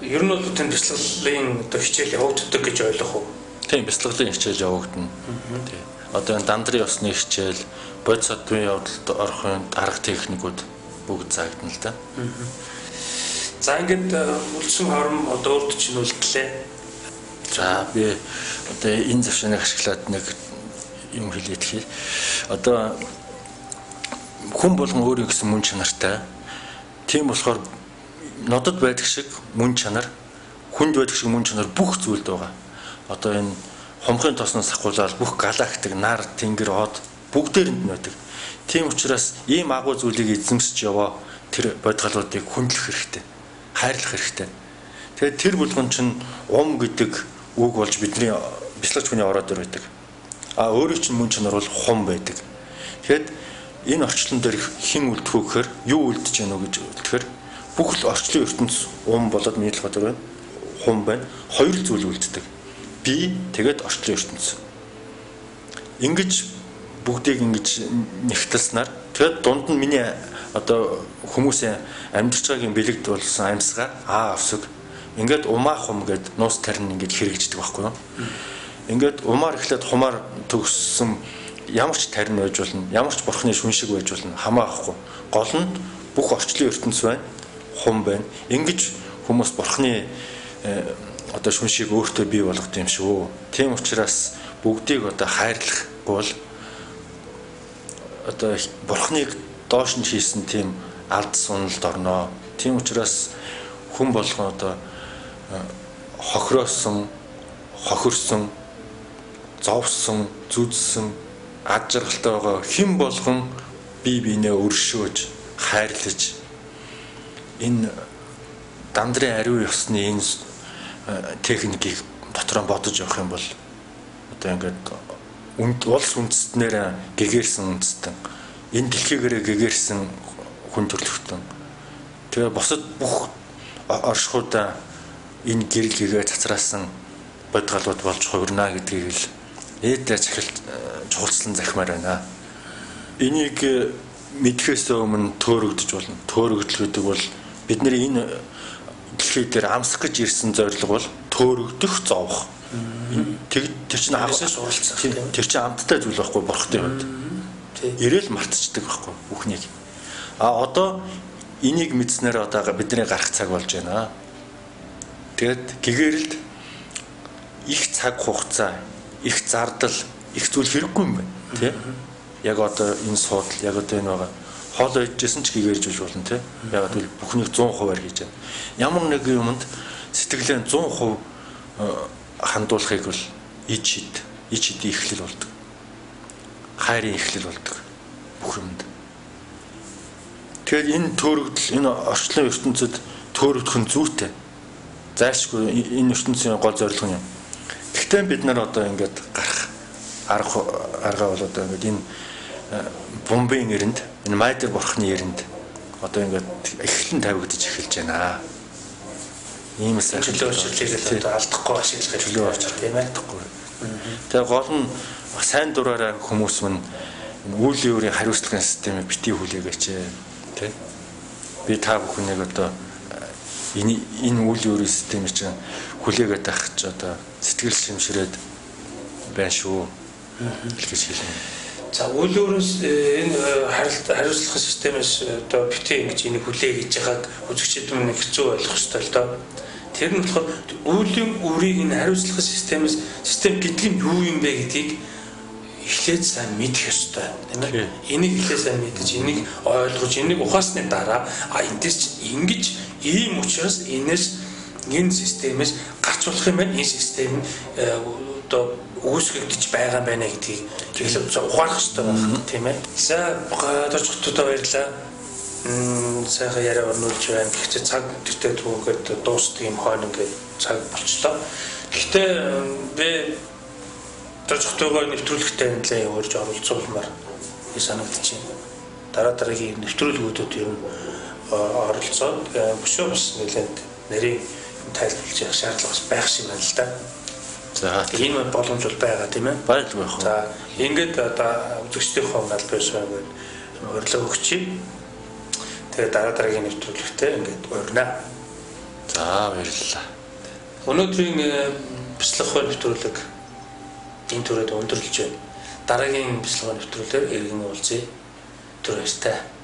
ер нь бол тэн бяцлаглалын одоо хичээл явагддаг гэж ойлгох уу? Тийм, бяцлаглалын хичээл явагдана. Тийм. Одоо энэ дандрын ёсны хичээл, бодисатвын явдалд орохын арга техникүүд бүгд заагдана л да. За ингээд үлдсэн хором одоо урд чинь үлдлээ. За би одоо энэ завшааныг ашиглаад нэг юм хэлээд хий. Одоо хүн болгон өөрийн гэсэн мөн чанартай. Тийм болохоор нодод байдаг шиг мөн чанар, хүнд байдаг шиг мөн чанар бүх зүйлд байгаа. Одоо энэ хумхын тосноос ахуулаад бүх галактик, нар, тэнгэр, од бүгдээрэнд нь байдаг. Тийм учраас ийм агуу зүйлийг эзэмсэж яваа тэр бодгалуудыг хүндлэх хэрэгтэй, хайрлах хэрэгтэй. Тэгээд тэр булган чинь гэдэг үг болж бидний бяцлагч хүний ороод ир байдаг. Өөрийн чинь мөн чанар бол хум байдаг. Тэгэхэд энэ орчлон дээр хэн үлдэх вэ гэхээр юу үлдэж яах вэ гэж үлдэхээр бүх л орчлон ертөнц болоод нийлэх өдөр байна. хум байна. Хоёр зүйл үлддэг. Би тэгээд орчлон ертөнц. Ингэж бүгдийг ингэж нэгтэлснээр тэгээд дунд нь миний одоо хүмүүсийн амьдарч байгаагийн бэлэгд болсон амьсгаа өсөг. Ингээд умаа хум гэд нуус тарин ингэж хэрэгждэг байхгүй юу? Ингээд умаар эхлээд хумаар төгссөн ямар ч тарин байж болно, ямар ч бурхны шүн шиг байж болно хамаахгүй. Гол нь бүх орчлон ертөнц байна, хум байна. Ингэж хүмүүс бурхны одоо шүн шиг өөртөө бий болгох юм шүү. Тийм учраас бүгдийг одоо хайрлах бол одоо бурхныг доош нь хийсэн тийм алд суналд орноо. Тийм учраас хүн болгон одоо хохироосон, хохирсон, зовсон, зүдсэн, ад жаргалтай байгаа хэн болгон бие биенээ өршөөж, хайрлаж энэ дандрын ариун ёсны энэ техникийг дотроо бодож явах юм бол одоо ингээд улс үндэстнээр гэгэрсэн үндэстэн энэ дэлхийгээрээ гэгэрсэн хүн төрлөختөн тэгээ бусад бүх оршихуудаа энэ гэрэл гэгээ цацраасан бодгалууд болж хувирна гэдгийг л ээдээ захилт чухалчлан захимаар байна. Энийг мэдхээс өмнө төөрөгдөж болно. Төөрөгдөл гэдэг бол бидний энэ дэлхий дээр амсах гэж ирсэн зорилго бол төөрөгдөх, зовох. Тэр чинь авсаас уралцах. Тэр чинь амттай зүйл байхгүй бурхтай хувьд. Ирээл мартчихдаг байхгүй бүхнийг. Одоо энийг мэдснээр одоо бидний гарах цаг болж байна. Тэгэд гэгэрэлд их цаг хугацаа, их зардал, их зүйл хэрэггүй юм байна, тий? Яг одоо энэ суудал, яг одоо энэ байгаа хоол идчихсэн ч гэгэрж үж болно, тий? Яг бол бүхнийг 100%-аар хийж байна. Ямар нэг юмд сэтгэлээ 100% хандуулахыг бол ич хидийн ихлэл болдог. Хайрын ихлэл болдог бүх юмд. Тэгэхээр энэ төөрөгдөл, энэ орчлон ертөнцид төөрөгдөх нь зүйтэй. Зайлшгүй энэ ертөнцийн гол зорилго юм. Гэхдээ бид нар одоо ингээд гарах арга бол одоо ингээд энэ бомбын эрэнд, энэ майдер бурхны эрэнд одоо ингээд эхлэн тавигдаж эхэлж байна. Иймээс чөлөө өөрчлөлийг одоо алдахгүй ашиглах чөлөө өөрчлөлт тийм ээ. Тэгээ гол нь сайн дураараа хүмүүс мань үйл өөрийн хариуцлагын системийг битгий хүлээгээч тий. Би та бүхнийг одоо энэ үйл өөрийн системийг чинь хүлээгээд байх ч одоо сэтгэл шимшрээд байна шүү гэж хэлнэ. За үйл өөрөөс энэ хариуцлагын системээс одоо битгий ингэж энийг хүлээгэж байгааг үзэгчид минь хэцүү ойлгох ёстой л доо. Тэр нь болохоор үеийн үрийг энэ хариуцлагын систем гэдэг нь юу юм бэ гэдгийг эхлээд сайн мэдэх ёстой тийм ээ. Энийг эхлээд сайн мэдэж, энийг ойлгож, энийг ухаасны дараа эндээс чинь ингэж ийм учраас энэс энэ системээс гарч болох юм байна. Энэ систем одоо үүсгэгдэж байгаа юм байна гэдгийг эхлээд ухаарах ёстой байна тийм ээ. За тооцоогчдод баярлалаа. Сайхан яриа өрнүүлж байна. Гэхдээ цаг тэртээ түүгээд дуустдаг юм хойно ингээд цаг болчлоо. Гэхдээ би тооцоогтойгоо нэвтрүүлэгтээ нэлээд өөрж оролцуулмаар санагдчихэв. Дараагийн нэвтрүүлгүүдэд ер нь оролцоод өшөө бас нэлээд нарийн тайлбарлаж явах шаардлага бас байх шиг байна л да. За энэ боломж бол байгаа тийм ээ. Баярлалаа. За ингээд одоо үзэгчдийнхээ албаас ингээд урилга өгчий. Тэгээ дараагийн нэвтрүүлэгтээ ингээд урьна. За баярлалаа. Өнөөдрийн бяцлах нэвтрүүлэг энэ төрөд өндөрлөж байна. Дараагийн бяцлах нэвтрүүлгээр иргэн уулзъя. Түр баяртай.